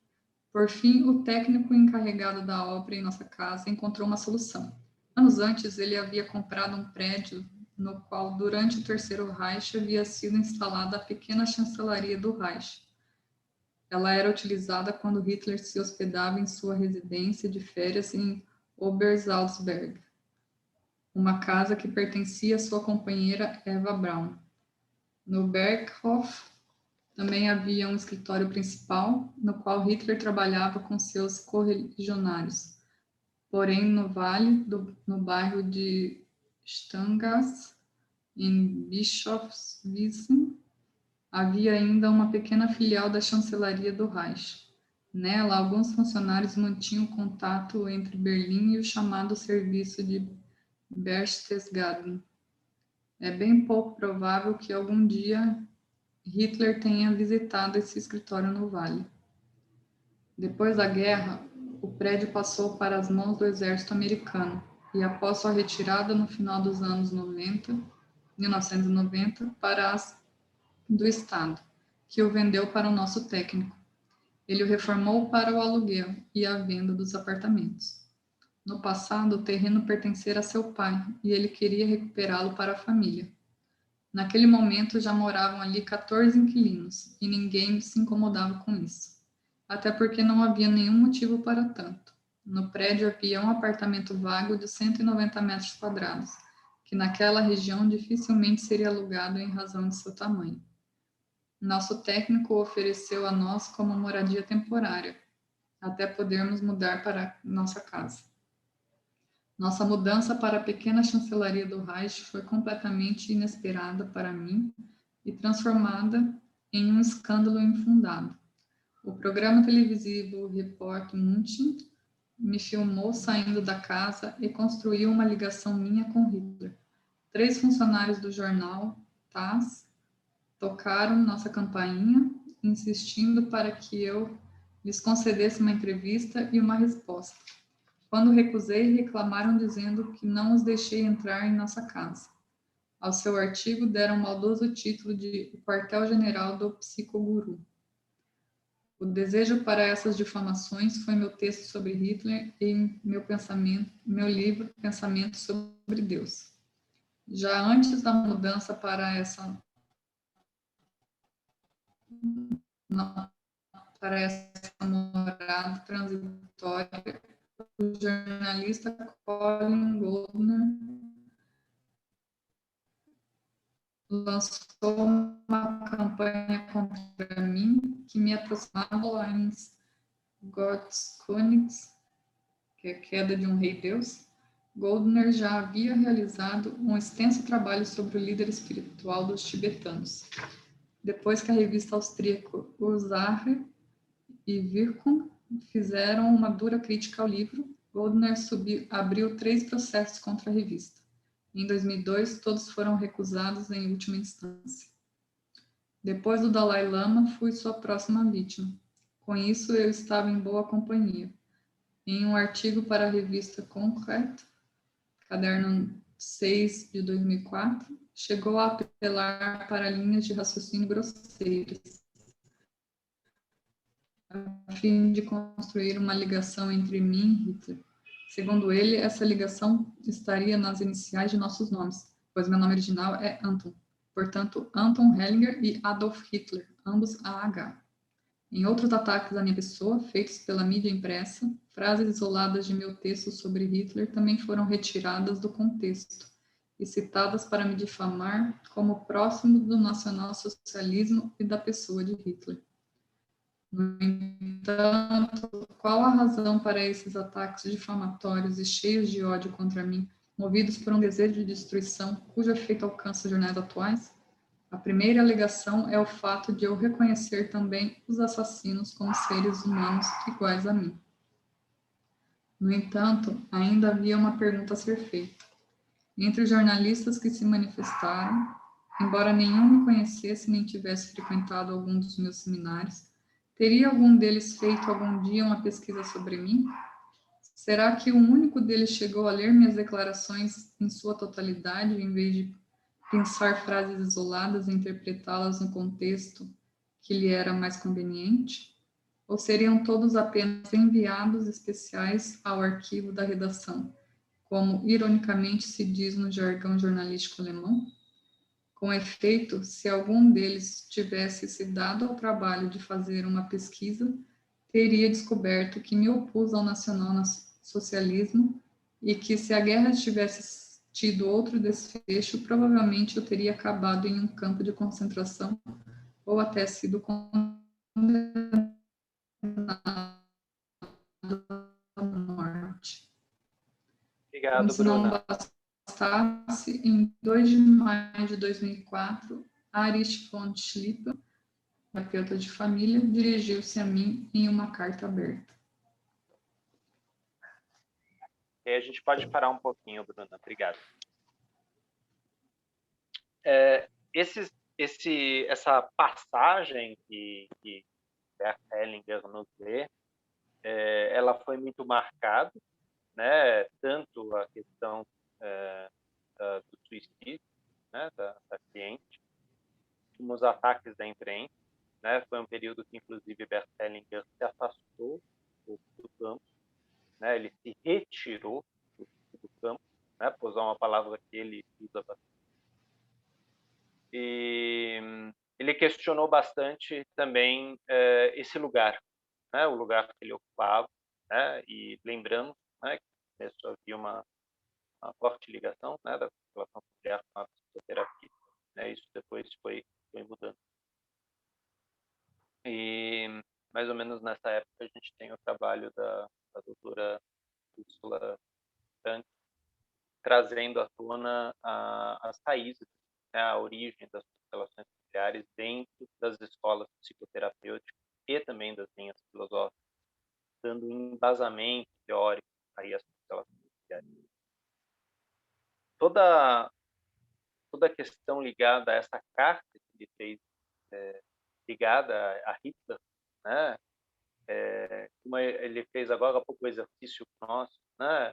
Por fim, o técnico encarregado da obra em nossa casa encontrou uma solução. Anos antes, ele havia comprado um prédio no qual, durante o Terceiro Reich, havia sido instalada a pequena chancelaria do Reich. Ela era utilizada quando Hitler se hospedava em sua residência de férias em Obersalzberg, uma casa que pertencia à sua companheira Eva Braun. No Berghof também havia um escritório principal, no qual Hitler trabalhava com seus correligionários. Porém, no vale, no bairro de Stangast, em Bischofswiesen, havia ainda uma pequena filial da chancelaria do Reich. Nela, alguns funcionários mantinham contato entre Berlim e o chamado serviço de Berchtesgaden. É bem pouco provável que algum dia Hitler tenha visitado esse escritório no Vale. Depois da guerra, o prédio passou para as mãos do exército americano e, após sua retirada no final dos anos 1990, para as do Estado, que o vendeu para o nosso técnico. Ele o reformou para o aluguel e a venda dos apartamentos. No passado, o terreno pertencera a seu pai e ele queria recuperá-lo para a família. Naquele momento, já moravam ali 14 inquilinos e ninguém se incomodava com isso. até porque não havia nenhum motivo para tanto. No prédio havia um apartamento vago de 190 metros quadrados, que naquela região dificilmente seria alugado em razão de seu tamanho. Nosso técnico o ofereceu a nós como moradia temporária, até podermos mudar para nossa casa. Nossa mudança para a pequena chancelaria do Reich foi completamente inesperada para mim e transformada em um escândalo infundado. O programa televisivo Report München me filmou saindo da casa e construiu uma ligação minha com Hitler. 3 funcionários do jornal TASS tocaram nossa campainha, insistindo para que eu lhes concedesse uma entrevista e uma resposta. Quando recusei, reclamaram dizendo que não os deixei entrar em nossa casa. Ao seu artigo deram o maldoso título de O Quartel-General do Psicoguru. O desejo para essas difamações foi meu texto sobre Hitler e meu livro Pensamento sobre Deus. Já antes da mudança para essa morada transitória, o jornalista Colin Goldner lançou uma campanha contra mim que me aproximava em Gottes Königs, que é a queda de um rei-deus. Goldner já havia realizado um extenso trabalho sobre o líder espiritual dos tibetanos. Depois que a revista austríaca Ursache e Wirkung fizeram uma dura crítica ao livro, Goldner abriu 3 processos contra a revista. Em 2002, todos foram recusados em última instância. Depois do Dalai Lama, fui sua próxima vítima. Com isso, eu estava em boa companhia. Em um artigo para a revista Concrete, caderno 6 de 2004, chegou a apelar para linhas de raciocínio grosseiras, a fim de construir uma ligação entre mim e Hitler. Segundo ele, essa ligação estaria nas iniciais de nossos nomes, pois meu nome original é Anton. Portanto, Anton Hellinger e Adolf Hitler, ambos AH. Em outros ataques à minha pessoa, feitos pela mídia impressa, frases isoladas de meu texto sobre Hitler também foram retiradas do contexto e citadas para me difamar como próximo do nacionalsocialismo e da pessoa de Hitler. No entanto, qual a razão para esses ataques difamatórios e cheios de ódio contra mim, movidos por um desejo de destruição cujo efeito alcança os jornais atuais? A primeira alegação é o fato de eu reconhecer também os assassinos como seres humanos iguais a mim. No entanto, ainda havia uma pergunta a ser feita. Entre os jornalistas que se manifestaram, embora nenhum me conhecesse nem tivesse frequentado algum dos meus seminários, teria algum deles feito algum dia uma pesquisa sobre mim? Será que um único deles chegou a ler minhas declarações em sua totalidade, em vez de pensar frases isoladas e interpretá-las no contexto que lhe era mais conveniente? Ou seriam todos apenas enviados especiais ao arquivo da redação, como ironicamente se diz no jargão jornalístico alemão? Com efeito, se algum deles tivesse se dado ao trabalho de fazer uma pesquisa, teria descoberto que me opus ao nacionalsocialismo e que, se a guerra tivesse tido outro desfecho, provavelmente eu teria acabado em um campo de concentração ou até sido condenado à morte. Obrigado, Como se não Bruna. bastasse, em 2 de maio de 2004, Erich von Schlieffen, terapeuta de família, dirigiu-se a mim em uma carta aberta. E aí a gente pode parar um pouquinho, Bruna. Obrigado. Essa passagem que Bert Hellinger nos lê, ela foi muito marcada, né? Tanto a questão do suicídio, né? da cliente, como os ataques da imprensa, né? Foi um período que, inclusive, Bert Hellinger se afastou do campo, né? Ele se retirou do campo, né? Por usar uma palavra que ele usa bastante. E ele questionou bastante também esse lugar, né, o lugar que ele ocupava, né, e lembrando, né, que começou a havia uma forte ligação, né, da relação familiar com a psicoterapia, né, isso depois foi mudando. E mais ou menos nessa época a gente tem o trabalho da doutora Úrsula Tanque, trazendo à tona as raízes, né, a origem das relações familiares dentro das escolas psicoterapêuticas e também das linhas filosóficas, dando um embasamento teórico aí às relações familiares. Toda a questão ligada a essa carta que ele fez, ligada a Hitler, né? Como ele fez agora há pouco o exercício nosso, né?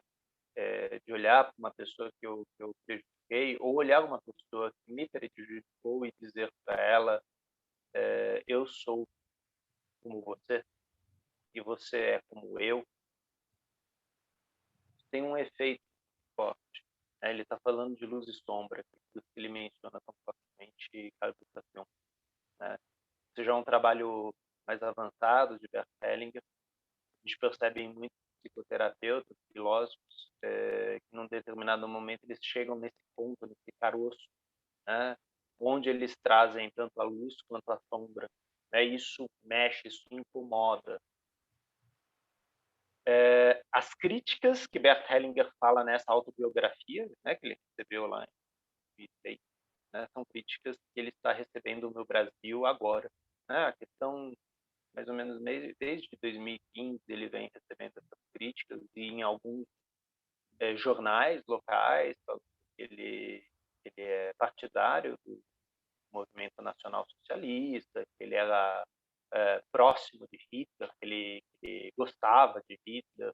De olhar para uma pessoa que eu prejudiquei, ou olhar uma pessoa que me prejudicou e dizer para ela, eu sou como você e você é como eu, tem um efeito forte. Né? Ele está falando de luz e sombra, que ele menciona tão fortemente Carl Gustav Jung, né? Seja um trabalho mais avançado de Bert Hellinger, a gente percebe em muitos psicoterapeutas, filósofos, que num determinado momento eles chegam nesse ponto, nesse caroço, né, onde eles trazem tanto a luz quanto a sombra. Né, isso mexe, isso incomoda. As críticas que Bert Hellinger fala nessa autobiografia, né, que ele recebeu lá em 2006, né, são críticas que ele está recebendo no Brasil agora. Né, a questão mais ou menos desde 2015 ele vem recebendo essas críticas e em alguns jornais locais ele é partidário do movimento nacional socialista, que ele era próximo de Hitler, que ele gostava de Hitler,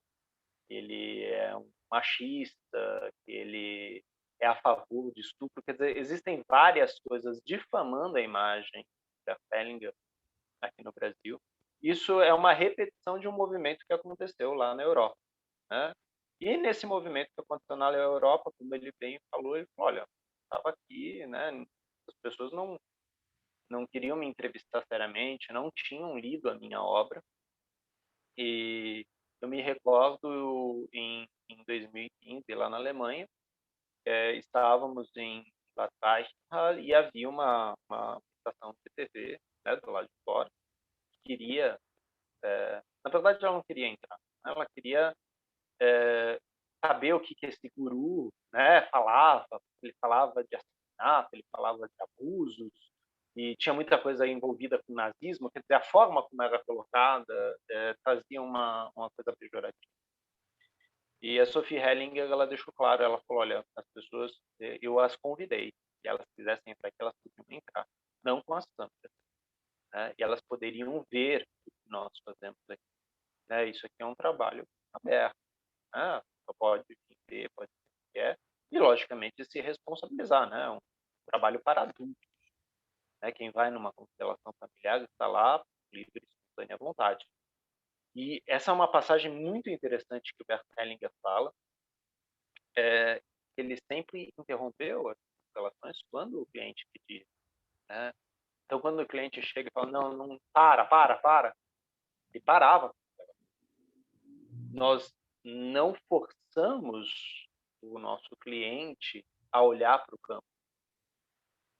que ele é um machista, que ele é a favor de estupro. Quer dizer, existem várias coisas difamando a imagem da Hellinger aqui no Brasil. Isso é uma repetição de um movimento que aconteceu lá na Europa, né? E nesse movimento que aconteceu na Europa, como ele bem falou, ele falou, olha, estava aqui, né? As pessoas não queriam me entrevistar seriamente, não tinham lido a minha obra. E eu me recordo em 2015, lá na Alemanha, estávamos em Bad Reichenhall e havia uma estação de TV, né, do lado de fora, que queria, na verdade ela não queria entrar, né, ela queria saber o que esse guru, né, falava. Ele falava de assassinato, ele falava de abusos, e tinha muita coisa envolvida com o nazismo. Quer dizer, a forma como era colocada trazia uma coisa pejorativa. E a Sophie Hellinger, ela deixou claro, ela falou, olha, as pessoas, eu as convidei, se elas quisessem entrar, que elas podiam entrar, não com as câmeras, né, e elas poderiam ver o que nós fazemos aqui. Né, isso aqui é um trabalho aberto, né, só pode ver, pode ver o que é, e, logicamente, se responsabilizar, né, um trabalho para adultos. Né, quem vai numa constelação familiar está lá livre, espontânea vontade. E essa é uma passagem muito interessante que o Bert Hellinger fala, ele sempre interrompeu as constelações quando o cliente pedia. Né? Então, quando o cliente chega e fala, não, para, e parava. Nós não forçamos o nosso cliente a olhar para o campo.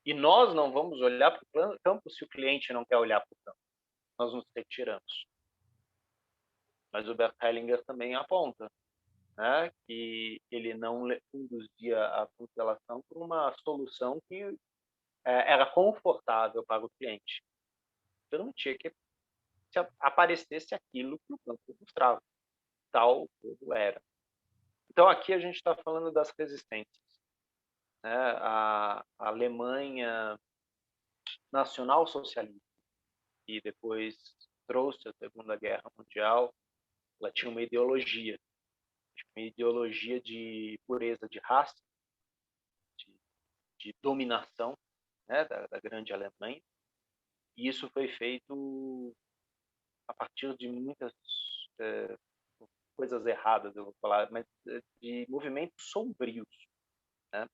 E nós não vamos olhar para o campo se o cliente não quer olhar para o campo. Nós nos retiramos. Mas o Bert Hellinger também aponta, né, que ele não conduzia a constelação por uma solução que era confortável para o cliente. Permitia que aparecesse aquilo que o campo mostrava, tal como era. Então, aqui a gente está falando das resistências. Né? A Alemanha nacional-socialista, que depois trouxe a Segunda Guerra Mundial, ela tinha uma ideologia de pureza de raça, de dominação, né, da grande Alemanha, e isso foi feito a partir de muitas coisas erradas, eu vou falar, mas de movimentos sombrios. Né?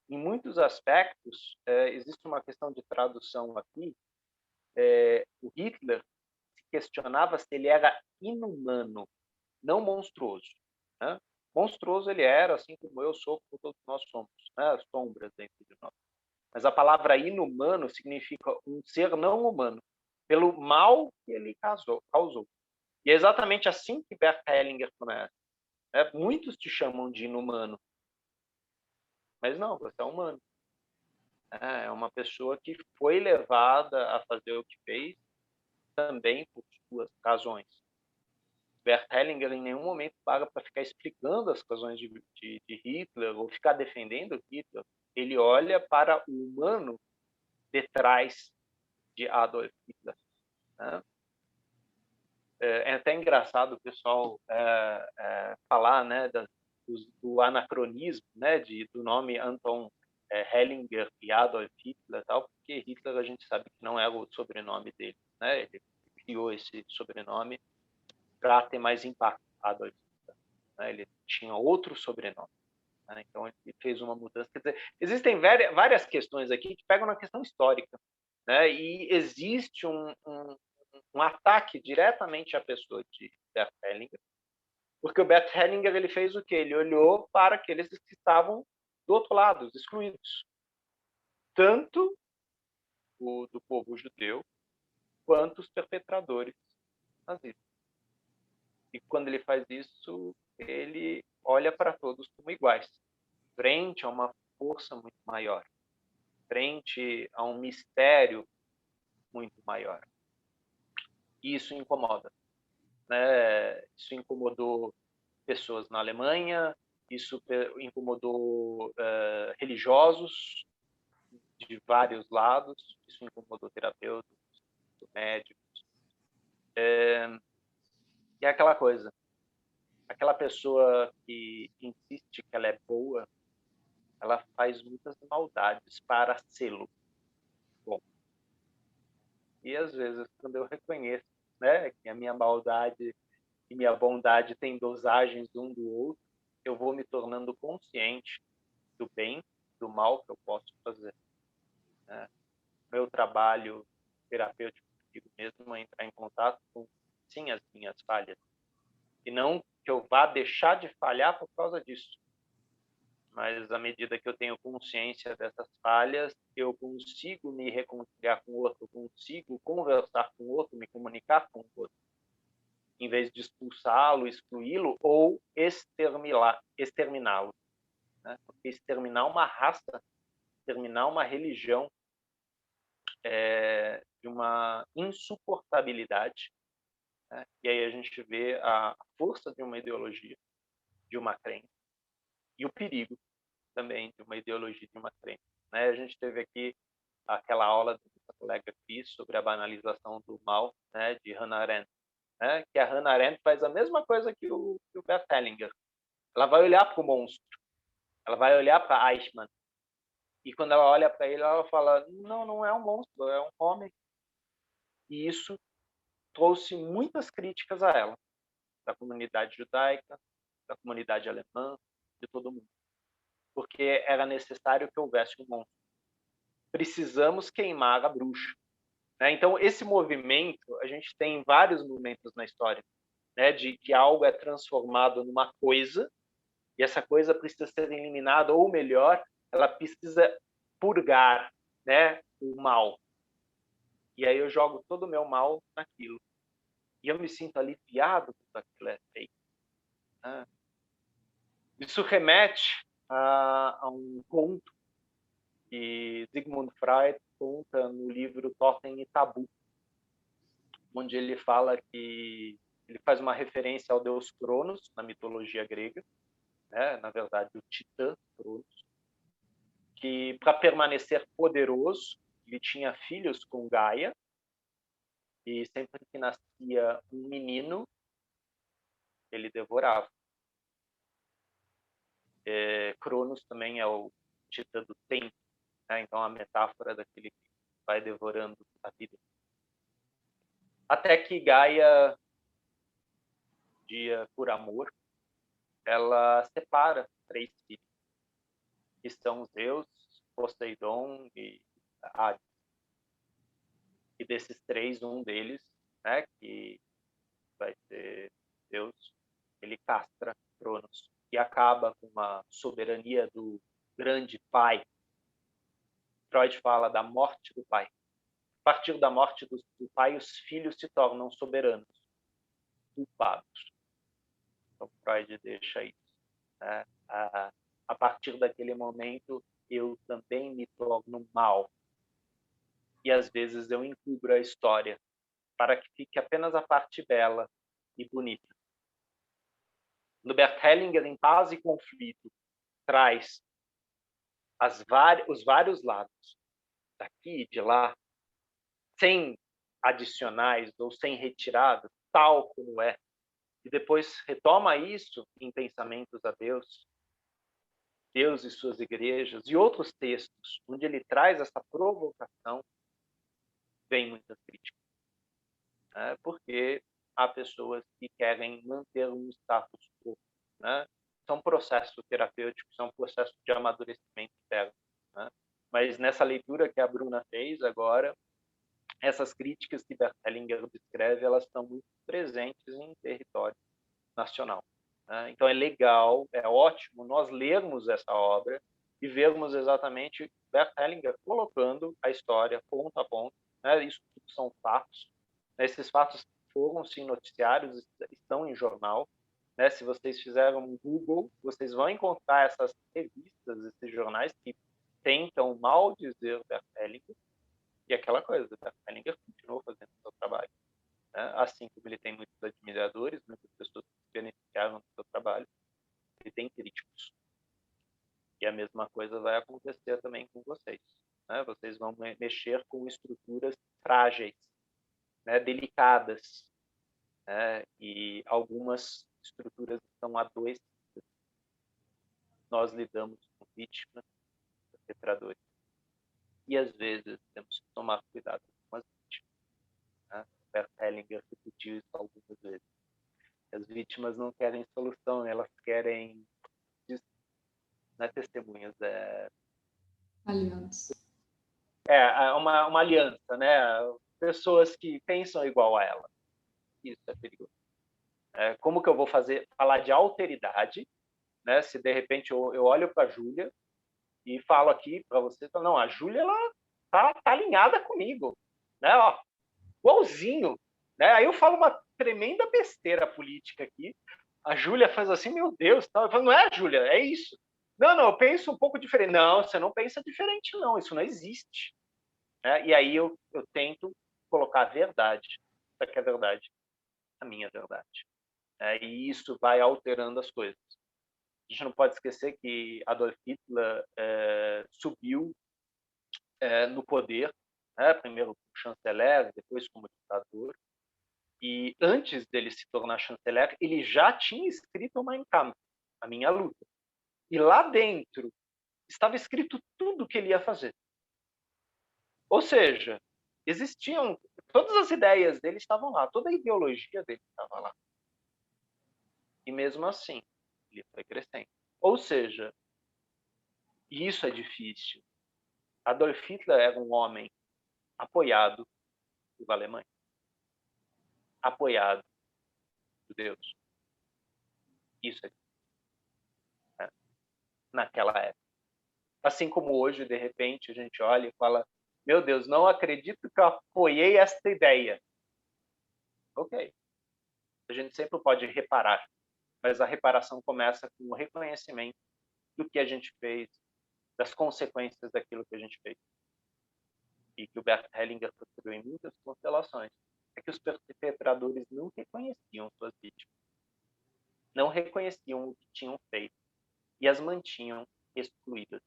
Em muitos aspectos, existe uma questão de tradução aqui. O Hitler se questionava se ele era inumano, não monstruoso, né? Monstruoso ele era, assim como eu sou, como todos nós somos, né? Sombras dentro de nós. Mas a palavra inumano significa um ser não humano, pelo mal que ele causou. E é exatamente assim que Bert Hellinger começa. Né? Muitos te chamam de inumano, mas não, você é humano. É uma pessoa que foi levada a fazer o que fez também por suas razões. Bert Hellinger em nenhum momento para ficar explicando as razões de Hitler ou ficar defendendo Hitler. Ele olha para o humano detrás de Adolf Hitler. Né? É até engraçado o pessoal falar, né, do anacronismo, né, do nome Anton Hellinger e Adolf Hitler, tal, porque Hitler a gente sabe que não é o sobrenome dele, né? Ele criou esse sobrenome para ter mais impacto. Adolf Hitler, né? Ele tinha outro sobrenome, né? Então ele fez uma mudança. Quer dizer, existem várias questões aqui que pegam na questão histórica, né? E existe um ataque diretamente à pessoa de Bert Hellinger, porque o Bert Hellinger ele fez o quê? Ele olhou para aqueles que estavam do outro lado, os excluídos, tanto do povo judeu quanto os perpetradores nazistas. E quando ele faz isso, ele olha para todos como iguais, frente a uma força muito maior, frente a um mistério muito maior. E isso incomoda, né? Isso incomodou pessoas na Alemanha, isso incomodou religiosos de vários lados, isso incomodou terapeutas, médicos. E é aquela coisa, aquela pessoa que insiste que ela é boa, ela faz muitas maldades para sê-lo bom. E às vezes, quando eu reconheço, né, que a minha maldade e minha bondade têm dosagens um do outro, eu vou me tornando consciente do bem, do mal que eu posso fazer. Né? Meu trabalho terapêutico comigo mesmo é entrar em contato com, sim, as minhas falhas. E não que eu vá deixar de falhar por causa disso. Mas à medida que eu tenho consciência dessas falhas, eu consigo me reconciliar com o outro, eu consigo conversar com o outro, me comunicar com o outro, em vez de expulsá-lo, excluí-lo ou exterminá-lo. Né? Porque exterminar uma raça, exterminar uma religião de uma insuportabilidade. Né? E aí a gente vê a força de uma ideologia, de uma crença, e o perigo também de uma ideologia, de uma crença. Né? A gente teve aqui aquela aula do nosso colega Cris sobre a banalização do mal, né, de Hannah Arendt. Né? Que a Hannah Arendt faz a mesma coisa que o Bert Hellinger. Ela vai olhar para o monstro, ela vai olhar para Eichmann, e quando ela olha para ele, ela fala, não, não é um monstro, é um homem. E isso trouxe muitas críticas a ela, da comunidade judaica, da comunidade alemã, de todo mundo. Porque era necessário que houvesse um monstro. Precisamos queimar a bruxa. Né? Então, esse movimento, a gente tem vários movimentos na história, né, de que algo é transformado numa coisa, e essa coisa precisa ser eliminada, ou melhor, ela precisa purgar, né, o mal. E aí eu jogo todo o meu mal naquilo. E eu me sinto aliviado quando aquilo é feito. Né? Isso remete a um conto que Sigmund Freud conta no livro Totem e Tabu, onde ele fala que ele faz uma referência ao deus Cronos na mitologia grega, né? Na verdade o titã Cronos, que para permanecer poderoso ele tinha filhos com Gaia, e sempre que nascia um menino ele devorava. Cronos também é o titã do tempo, né? Então a metáfora daquele que vai devorando a vida. Até que Gaia, dia por amor, ela separa 3 filhos, que são Zeus, Poseidon e Hades. E desses 3, um deles né, que vai ser Deus, ele castra Cronos e acaba com a soberania do grande pai. Freud fala da morte do pai. A partir da morte do pai, os filhos se tornam soberanos, culpados. Então, Freud deixa isso, né? A partir daquele momento, eu também me torno mal. E, às vezes, eu encubro a história para que fique apenas a parte bela e bonita. No Bert Hellinger, em Paz e Conflito, traz os vários lados, daqui e de lá, sem adicionais ou sem retiradas, tal como é. E depois retoma isso em Pensamentos a Deus, Deus e suas igrejas, e outros textos, onde ele traz essa provocação, vem muitas críticas. Né? Porque há pessoas que querem manter um status quo. Né? São processos terapêuticos, são processos de amadurecimento interno. Né? Mas nessa leitura que a Bruna fez agora, essas críticas que Bert Hellinger descreve, elas estão muito presentes em território nacional. Né? Então é legal, é ótimo nós lermos essa obra e vermos exatamente Bert Hellinger colocando a história ponto a ponto. Né? Isso são fatos. Esses fatos foram sim noticiários, estão em jornal. Né? Se vocês fizeram um Google, vocês vão encontrar essas revistas, esses jornais que tentam maldizer Bert Hellinger. E aquela coisa, Bert Hellinger continuou fazendo o seu trabalho. Né? Assim como ele tem muitos admiradores, muitas pessoas que se beneficiaram do seu trabalho, ele tem críticos. E a mesma coisa vai acontecer também com vocês. Né? Vocês vão mexer com estruturas frágeis, né? Delicadas, né? E algumas estruturas estão adoecidas. Nós lidamos com vítimas, perpetradores. E às vezes temos que tomar cuidado com as vítimas. Né? Bert Hellinger repetiu isso algumas vezes. As vítimas não querem solução, elas querem, não é testemunhas, Aliança. uma aliança, né? Pessoas que pensam igual a ela. Isso é perigoso. Como que eu vou falar de alteridade, né? Se de repente eu olho para a Júlia e falo aqui para você, não, a Júlia ela tá alinhada comigo, né? Ó, igualzinho, né? Aí eu falo uma tremenda besteira política aqui. A Júlia faz assim, meu Deus, tá? Eu falo, não é, Júlia, é isso. Não, eu penso um pouco diferente. Não, você não pensa diferente, não. Isso não existe. Né? E aí eu tento colocar a verdade. Isso aqui é a verdade, a minha verdade. E isso vai alterando as coisas. A gente não pode esquecer que Adolf Hitler subiu no poder, né? Primeiro como chanceler, depois como ditador. E antes dele se tornar chanceler, ele já tinha escrito o Mein Kampf, A Minha Luta. E lá dentro estava escrito tudo o que ele ia fazer. Ou seja, existiam, todas as ideias dele estavam lá, toda a ideologia dele estava lá. E mesmo assim, ele foi crescendo. Ou seja, e isso é difícil. Adolf Hitler era um homem apoiado pelos alemães, apoiado por Deus. Isso é difícil, né? Naquela época. Assim como hoje, de repente, a gente olha e fala, meu Deus, não acredito que eu apoiei esta ideia. Ok. A gente sempre pode reparar, mas a reparação começa com o reconhecimento do que a gente fez, das consequências daquilo que a gente fez. E que o Bert Hellinger percebeu em muitas constelações é que os perpetradores não reconheciam suas vítimas, não reconheciam o que tinham feito e as mantinham excluídas.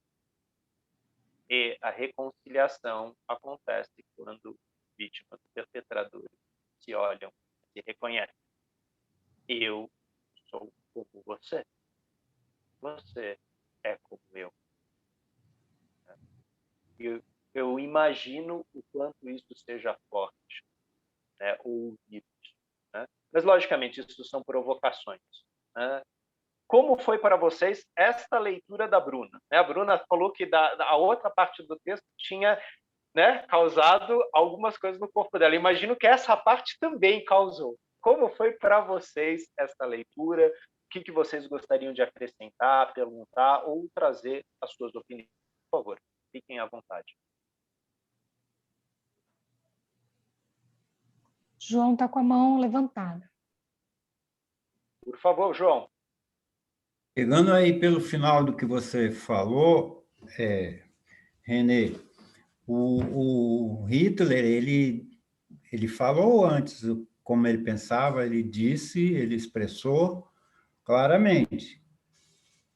E a reconciliação acontece quando vítimas e perpetradores se olham, se reconhecem. Eu sou como você. Você é como eu. Eu imagino o quanto isso seja forte, né? Ouvir. Né? Mas, logicamente, isso são provocações. Né? Como foi para vocês esta leitura da Bruna? A Bruna falou que a outra parte do texto tinha né, causado algumas coisas no corpo dela. Imagino que essa parte também causou. Como foi para vocês essa leitura? O que vocês gostariam de acrescentar, perguntar ou trazer as suas opiniões? Por favor, fiquem à vontade. João está com a mão levantada. Por favor, João. Pegando aí pelo final do que você falou, René, o Hitler, ele falou antes como ele pensava, ele disse, ele expressou claramente.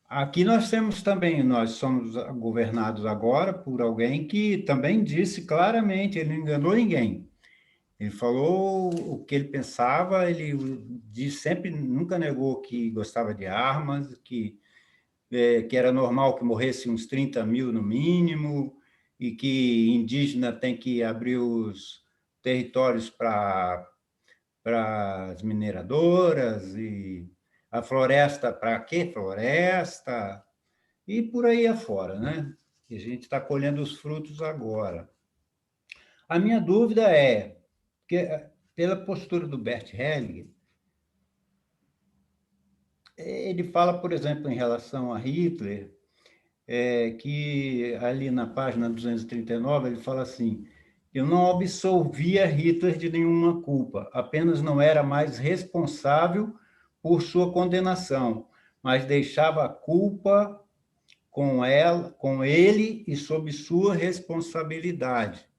Aqui nós temos também, nós somos governados agora por alguém que também disse claramente, ele não enganou ninguém. Ele falou o que ele pensava, ele disse, sempre, nunca negou que gostava de armas, que era normal que morresse uns 30 mil no mínimo, e que indígena tem que abrir os territórios para as mineradoras, e a floresta, para quê? Floresta, e por aí afora, né? E a gente está colhendo os frutos agora. A minha dúvida é, que, pela postura do Bert Hellinger, ele fala, por exemplo, em relação a Hitler, que ali na página 239, ele fala assim, eu não absolvia Hitler de nenhuma culpa, apenas não era mais responsável por sua condenação, mas deixava a culpa com ele e sob sua responsabilidade.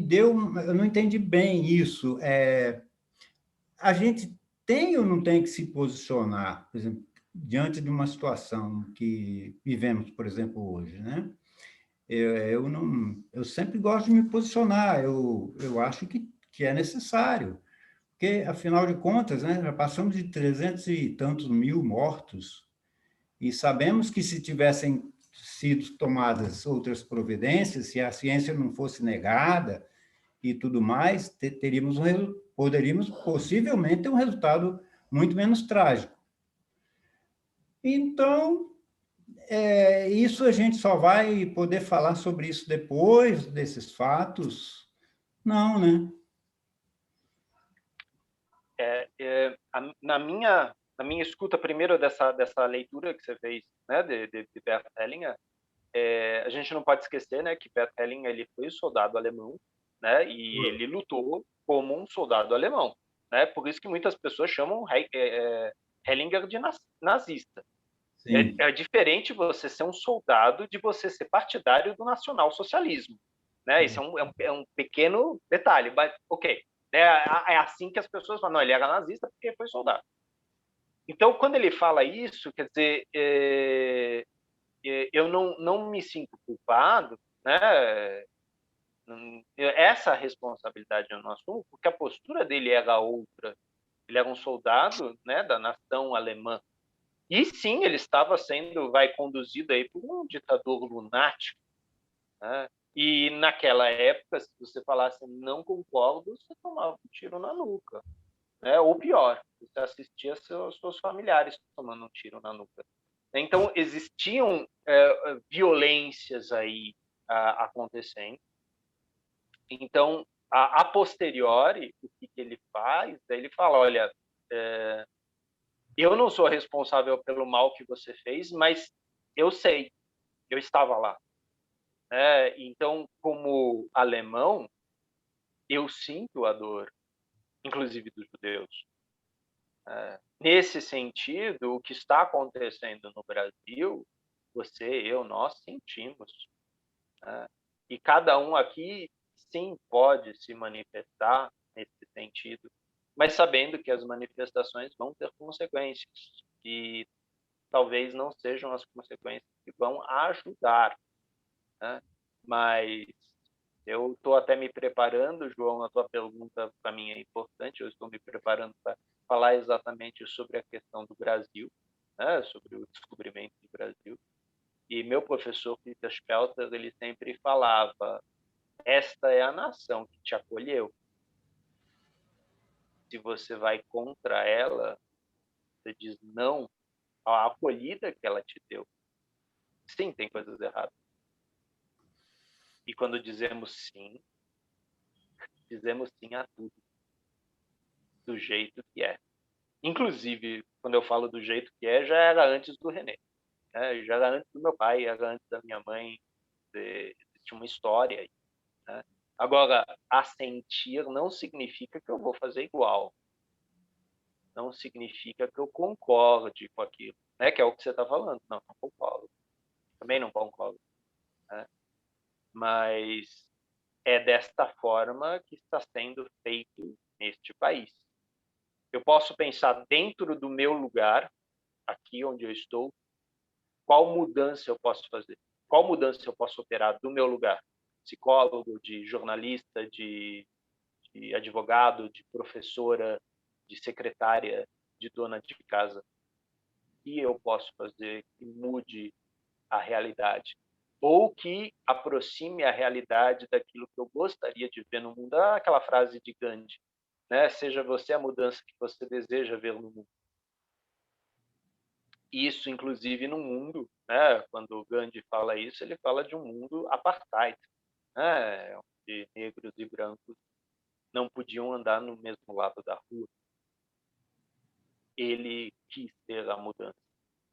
Eu não entendi bem isso. A gente tem ou não tem que se posicionar, por exemplo, diante de uma situação que vivemos, por exemplo, hoje, né? Eu sempre gosto de me posicionar, eu acho que é necessário, porque, afinal de contas, né, já passamos de 300 e tantos mil mortos, e sabemos que se tivessem sido tomadas outras providências, se a ciência não fosse negada e tudo mais, poderíamos possivelmente ter um resultado muito menos trágico. Então, isso a gente só vai poder falar sobre isso depois desses fatos? Não, né? Na minha escuta primeiro dessa leitura que você fez, né, de Bert Hellinger, a gente não pode esquecer, né, que Bert Hellinger ele foi um soldado alemão, né, e ele lutou como um soldado alemão, né? Por isso que muitas pessoas chamam Hellinger de nazista. É diferente você ser um soldado de você ser partidário do nacionalsocialismo, né? Isso é um pequeno detalhe, mas ok. É assim que as pessoas falam, não, ele era nazista porque foi soldado. Então, quando ele fala isso, quer dizer, eu não me sinto culpado, né? Essa responsabilidade eu não assumo, porque a postura dele era outra. Ele era um soldado, né, da nação alemã. E sim, ele estava sendo conduzido aí por um ditador lunático, né? E naquela época, se você falasse não concordo, você tomava um tiro na nuca, né? Ou pior, você assistia seus familiares tomando um tiro na nuca. Então existiam violências aí acontecendo. Então, a posteriori, o que ele faz? Ele fala, olha, eu não sou responsável pelo mal que você fez, mas eu sei, eu estava lá. Então, como alemão, eu sinto a dor, inclusive dos judeus. Nesse sentido, o que está acontecendo no Brasil, você, eu, nós sentimos. E cada um aqui, sim, pode se manifestar nesse sentido, mas sabendo que as manifestações vão ter consequências, e talvez não sejam as consequências que vão ajudar, né? Mas eu estou até me preparando, João, a tua pergunta para mim é importante, eu estou me preparando para falar exatamente sobre a questão do Brasil, né? Sobre o descobrimento do Brasil. E meu professor Peter Spelter, ele sempre falava, esta é a nação que te acolheu. Se você vai contra ela, você diz não à acolhida que ela te deu. Sim, tem coisas erradas. E quando dizemos sim a tudo, do jeito que é. Inclusive, quando eu falo do jeito que é, já era antes do René, né? Já era antes do meu pai, era antes da minha mãe. Existe uma história aí, né? Agora, assentir não significa que eu vou fazer igual. Não significa que eu concorde com aquilo, né? Que é o que você está falando. Não concordo. Também não concordo, né? Mas é desta forma que está sendo feito neste país. Eu posso pensar dentro do meu lugar, aqui onde eu estou, qual mudança eu posso fazer? Qual mudança eu posso operar do meu lugar? Psicólogo, de jornalista, de advogado, de professora, de secretária, de dona de casa. O que eu posso fazer que mude a realidade? Ou que aproxime a realidade daquilo que eu gostaria de ver no mundo. Aquela frase de Gandhi, né? Seja você a mudança que você deseja ver no mundo. Isso, inclusive, no mundo, né? Quando o Gandhi fala isso, ele fala de um mundo apartheid, né? Onde negros e brancos não podiam andar no mesmo lado da rua. Ele quis ter a mudança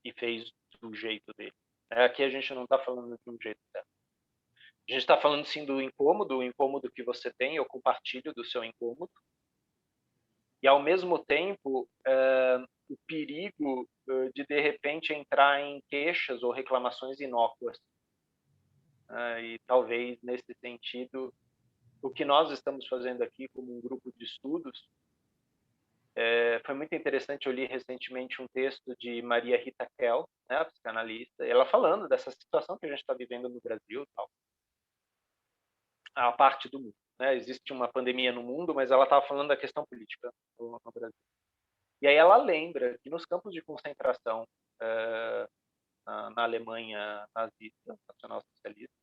e fez do jeito dele. Aqui a gente não está falando de um jeito certo. A gente está falando, sim, do incômodo, o incômodo que você tem, eu compartilho do seu incômodo. E, ao mesmo tempo, o perigo de repente, entrar em queixas ou reclamações inócuas. E talvez, nesse sentido, o que nós estamos fazendo aqui como um grupo de estudos, foi muito interessante. Eu li recentemente um texto de Maria Rita Kell, né, a psicanalista, ela falando dessa situação que a gente está vivendo no Brasil, tal, a parte do mundo, né? Existe uma pandemia no mundo, mas ela estava falando da questão política no Brasil. E aí ela lembra que nos campos de concentração na Alemanha nazista, nacional-socialista,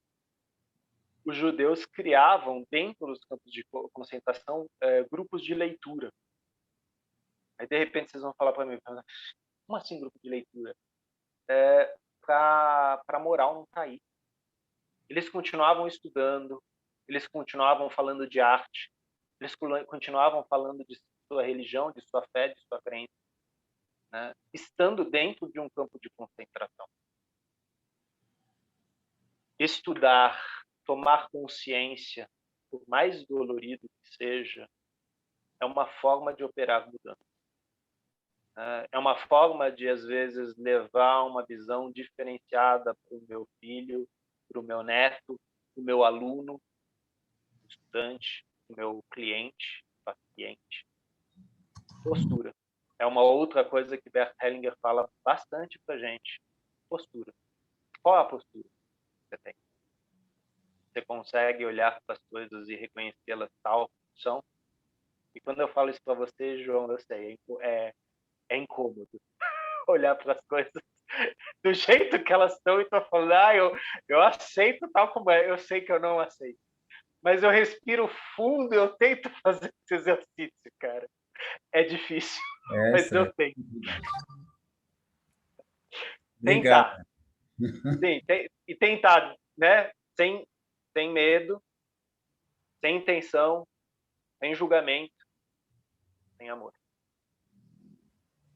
os judeus criavam dentro dos campos de concentração grupos de leitura. Aí, de repente, vocês vão falar para mim, como assim grupo de leitura? Para a moral não cair. Eles continuavam estudando, eles continuavam falando de arte, eles continuavam falando de sua religião, de sua fé, de sua crença, né? Estando dentro de um campo de concentração. Estudar, tomar consciência, por mais dolorido que seja, é uma forma de operar mudança. É uma forma de, às vezes, levar uma visão diferenciada para o meu filho, para o meu neto, para o meu aluno, estudante, para o meu cliente, paciente. Postura. É uma outra coisa que Bert Hellinger fala bastante para a gente. Postura. Qual a postura que você tem? Você consegue olhar para as coisas e reconhecê-las tal que são? E quando eu falo isso para você, João, eu sei, é incômodo olhar para as coisas do jeito que elas estão e tô falando, eu aceito tal como é. Eu sei que eu não aceito, mas eu respiro fundo, eu tento fazer esse exercício, cara. É difícil, mas eu tenho. Tentar. Sim, e tentar, né? Sem medo, sem intenção, sem julgamento, sem amor.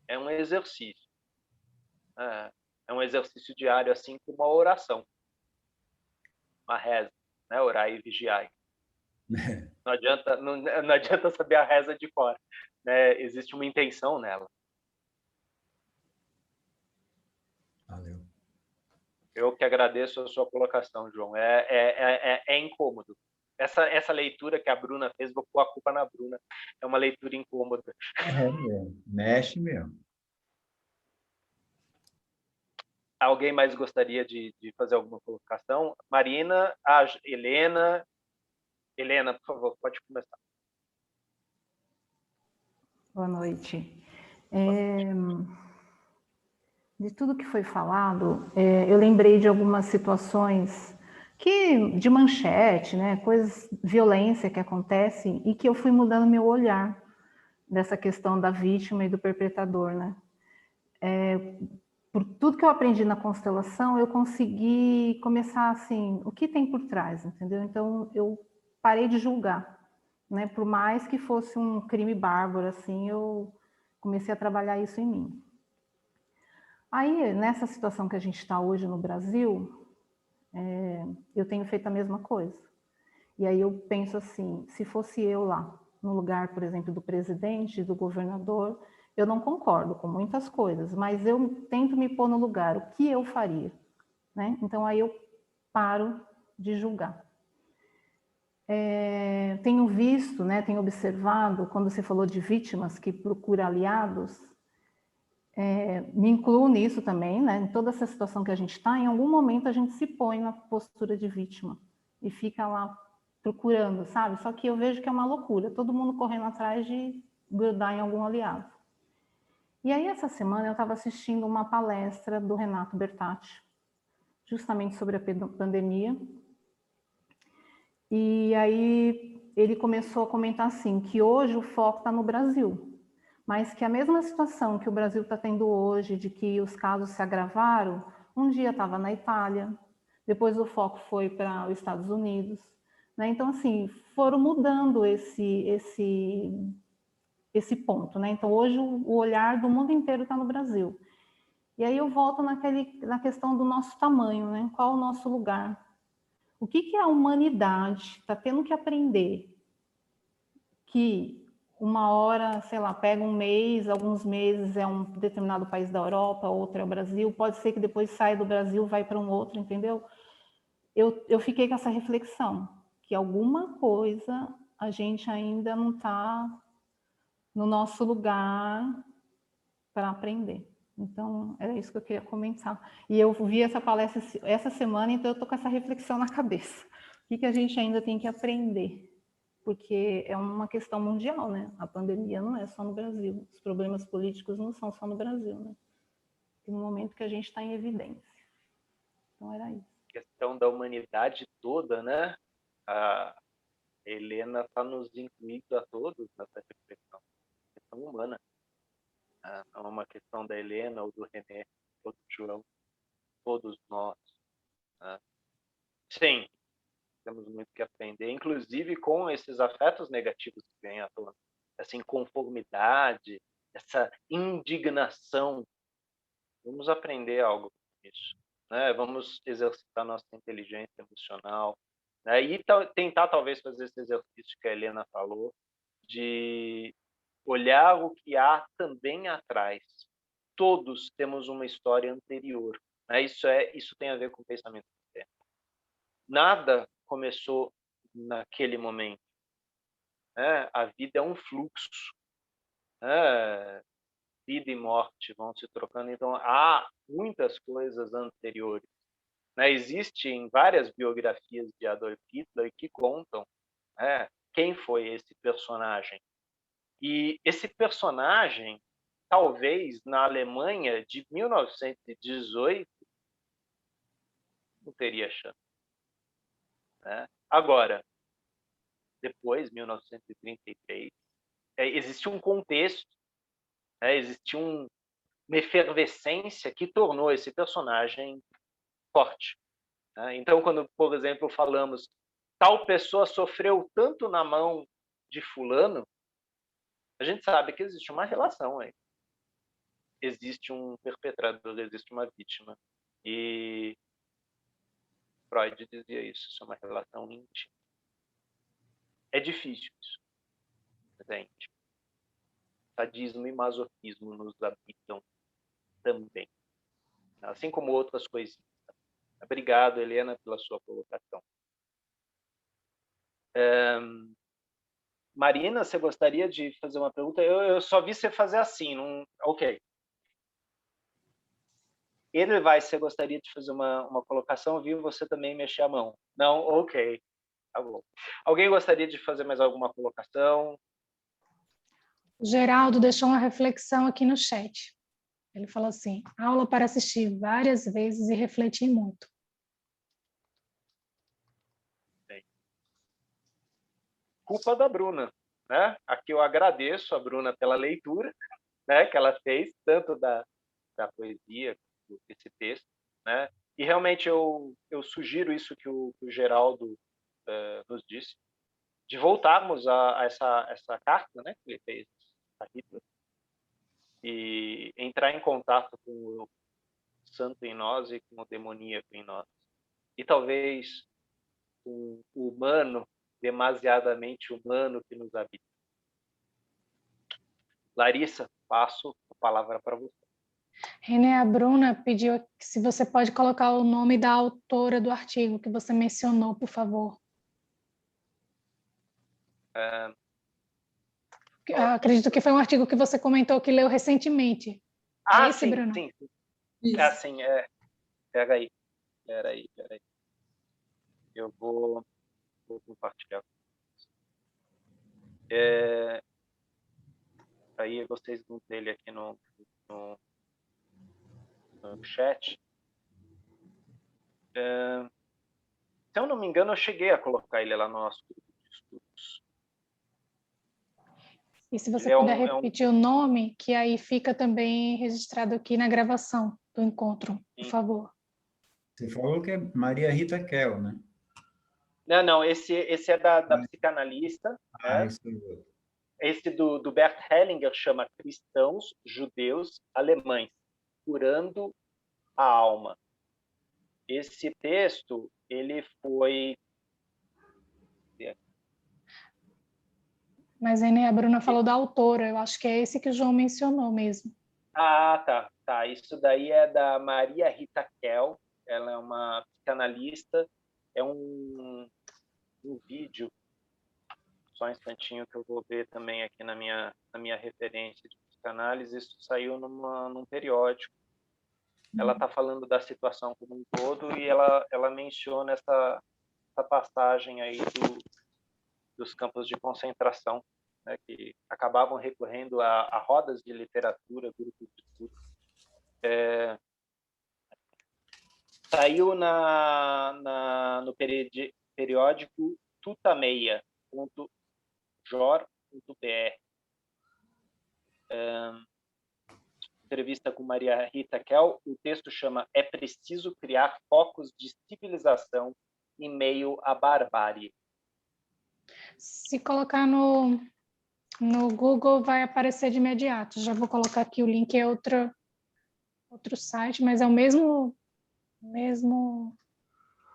É um exercício. É um exercício diário, assim como uma oração. Uma reza, né? Orar e vigiar. Não adianta saber a reza de fora, né? Existe uma intenção nela. Valeu. Eu que agradeço a sua colocação, João. É incômodo. Essa leitura que a Bruna fez, vou pôr a culpa na Bruna. É uma leitura incômoda. Mexe mesmo. Alguém mais gostaria de fazer alguma colocação? Marina, Helena. Helena, por favor, pode começar. Boa noite. De tudo que foi falado, eu lembrei de algumas situações de manchete, né, coisas, violência que acontecem, e que eu fui mudando meu olhar dessa questão da vítima e do perpetrador, né? por tudo que eu aprendi na constelação, eu consegui começar assim, o que tem por trás, entendeu? Então, eu parei de julgar, né? Por mais que fosse um crime bárbaro, assim, eu comecei a trabalhar isso em mim. Aí, nessa situação que a gente está hoje no Brasil, eu tenho feito a mesma coisa. E aí eu penso assim, se fosse eu lá, no lugar, por exemplo, do presidente, do governador, eu não concordo com muitas coisas, mas eu tento me pôr no lugar, o que eu faria, né? Então aí eu paro de julgar. Tenho visto, né, tenho observado, quando você falou de vítimas que procuram aliados, me incluo nisso também, né? Em toda essa situação que a gente está, em algum momento a gente se põe na postura de vítima e fica lá procurando, sabe? Só que eu vejo que é uma loucura, todo mundo correndo atrás de grudar em algum aliado. E aí, essa semana, eu estava assistindo uma palestra do Renato Bertatti, justamente sobre a pandemia. E aí, ele começou a comentar assim, que hoje o foco está no Brasil, mas que a mesma situação que o Brasil está tendo hoje, de que os casos se agravaram, um dia estava na Itália, depois o foco foi para os Estados Unidos, né? Então, assim, foram mudando esse ponto, né? Então, hoje o olhar do mundo inteiro está no Brasil. E aí eu volto na questão do nosso tamanho, né? Qual o nosso lugar? O que a humanidade está tendo que aprender? Que uma hora, sei lá, pega um mês, alguns meses é um determinado país da Europa, outro é o Brasil, pode ser que depois saia do Brasil, vai para um outro, entendeu? Eu fiquei com essa reflexão, que alguma coisa a gente ainda não está no nosso lugar para aprender. Então, era isso que eu queria comentar. E eu vi essa palestra essa semana, então eu estou com essa reflexão na cabeça. O que a gente ainda tem que aprender? Porque é uma questão mundial, né? A pandemia não é só no Brasil. Os problemas políticos não são só no Brasil, né? Tem um momento que a gente está em evidência. Então, era isso. A questão da humanidade toda, né? A Helena está nos incluindo a todos nessa reflexão. Questão humana. Não é uma questão da Helena ou do René ou do João. Todos nós. Sim, temos muito que aprender, inclusive com esses afetos negativos que vêm à tona. Essa inconformidade, essa indignação. Vamos aprender algo com isso. Né? Vamos exercitar nossa inteligência emocional. Né? E tentar, talvez, fazer esse exercício que a Helena falou, de olhar o que há também atrás. Todos temos uma história anterior. Né? Isso tem a ver com o pensamento interno. Nada começou naquele momento. Né? A vida é um fluxo. Né? Vida e morte vão se trocando. Então, há muitas coisas anteriores. Né? Existem várias biografias de Adolf Hitler que contam quem foi esse personagem. E esse personagem, talvez, na Alemanha de 1918, não teria chance. Né? Agora, depois, 1933, existe um contexto, existe uma efervescência que tornou esse personagem forte. Né? Então, quando, por exemplo, falamos tal pessoa sofreu tanto na mão de fulano, a gente sabe que existe uma relação aí. Existe um perpetrador, existe uma vítima. E Freud dizia isso é uma relação íntima. É difícil isso, gente. Sadismo e masoquismo nos habitam também, assim como outras coisinhas. Obrigado, Helena, pela sua colocação. Marina, você gostaria de fazer uma pergunta? Eu só vi você fazer assim. Não... Ok. Edelweiss, você gostaria de fazer uma colocação? Vi você também mexer a mão. Não? Ok. Tá bom. Alguém gostaria de fazer mais alguma colocação? O Geraldo deixou uma reflexão aqui no chat. Ele falou assim, aula para assistir várias vezes e refletir muito. Bem. Culpa da Bruna. Né? Aqui eu agradeço a Bruna pela leitura, né, que ela fez, tanto da poesia esse texto, né? E realmente eu sugiro isso que o Geraldo nos disse, de voltarmos a essa carta, né, que ele fez a Hitler, e entrar em contato com o santo em nós e com o demoníaco em nós. E talvez com o humano, demasiadamente humano que nos habita. Larissa, passo a palavra para você. René, a Bruna pediu se você pode colocar o nome da autora do artigo que você mencionou, por favor. Acredito que foi um artigo que você comentou que leu recentemente. É esse, sim, Bruna? sim. Isso. Assim, pega aí. Peraí. Eu vou compartilhar. Aí vocês vão ter ele aqui no chat. Se eu não me engano, eu cheguei a colocar ele lá no nosso grupo de estudos. E se você puder repetir o nome, que aí fica também registrado aqui na gravação do encontro, por favor. Você falou que é Maria Rita Kell, né? Não, esse é da psicanalista. Né? Isso é... Esse do Bert Hellinger chama Cristãos, Judeus, Alemães, Curando a Alma. Esse texto, ele foi... Mas aí, né, a Bruna falou da autora, eu acho que é esse que o João mencionou mesmo. Tá. Isso daí é da Maria Rita Kell, ela é uma psicanalista, é um vídeo, só um instantinho que eu vou ver também aqui na minha referência de psicanálise, isso saiu num periódico. Ela está falando da situação como um todo e ela menciona essa passagem aí dos campos de concentração, né, que acabavam recorrendo a rodas de literatura, grupos de estudo. Saiu no periódico tutameia.jor.br. Entrevista com Maria Rita Kell, o texto chama É Preciso Criar Focos de Civilização em Meio à Barbárie. Se colocar no Google, vai aparecer de imediato. Já vou colocar aqui o link, é outro site, mas é o mesmo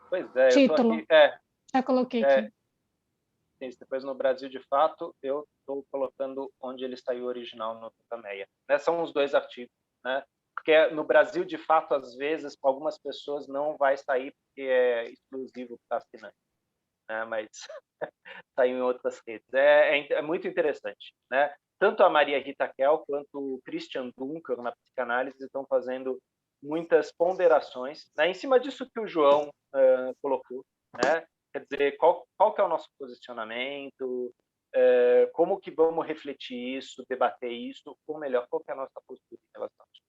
pois é, título. Eu tô aqui, já coloquei aqui. Depois no Brasil de Fato, eu estou colocando onde ele saiu original no Tutameia. São os dois artigos, né? Porque no Brasil de Fato, às vezes, para algumas pessoas não vai sair porque é exclusivo para assinante, né? Mas saiu em outras redes. É muito interessante, né? Tanto a Maria Rita Kell quanto o Christian Dunker na psicanálise estão fazendo muitas ponderações, né, em cima disso que o João colocou, né? Quer dizer, qual que é o nosso posicionamento, como que vamos refletir isso, debater isso, ou melhor, qual que é a nossa postura em relação a isso.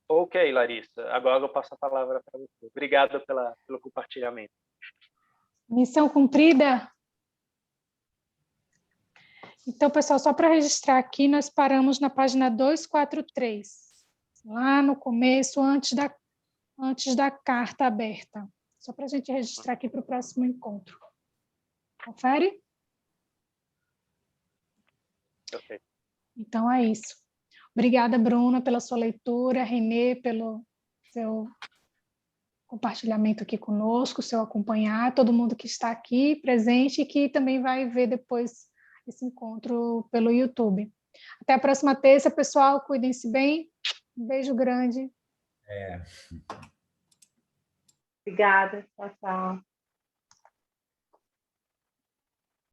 Ok, Larissa, agora eu passo a palavra para você. Obrigado pelo compartilhamento. Missão cumprida. Então, pessoal, só para registrar aqui, nós paramos na página 243, lá no começo, antes da carta aberta. Só para a gente registrar aqui para o próximo encontro. Confere? Ok. Então, é isso. Obrigada, Bruna, pela sua leitura, Renê, pelo seu compartilhamento aqui conosco, seu acompanhar, todo mundo que está aqui presente e que também vai ver depois esse encontro pelo YouTube. Até a próxima terça, pessoal. Cuidem-se bem. Um beijo grande. Obrigada. Tchau, tchau.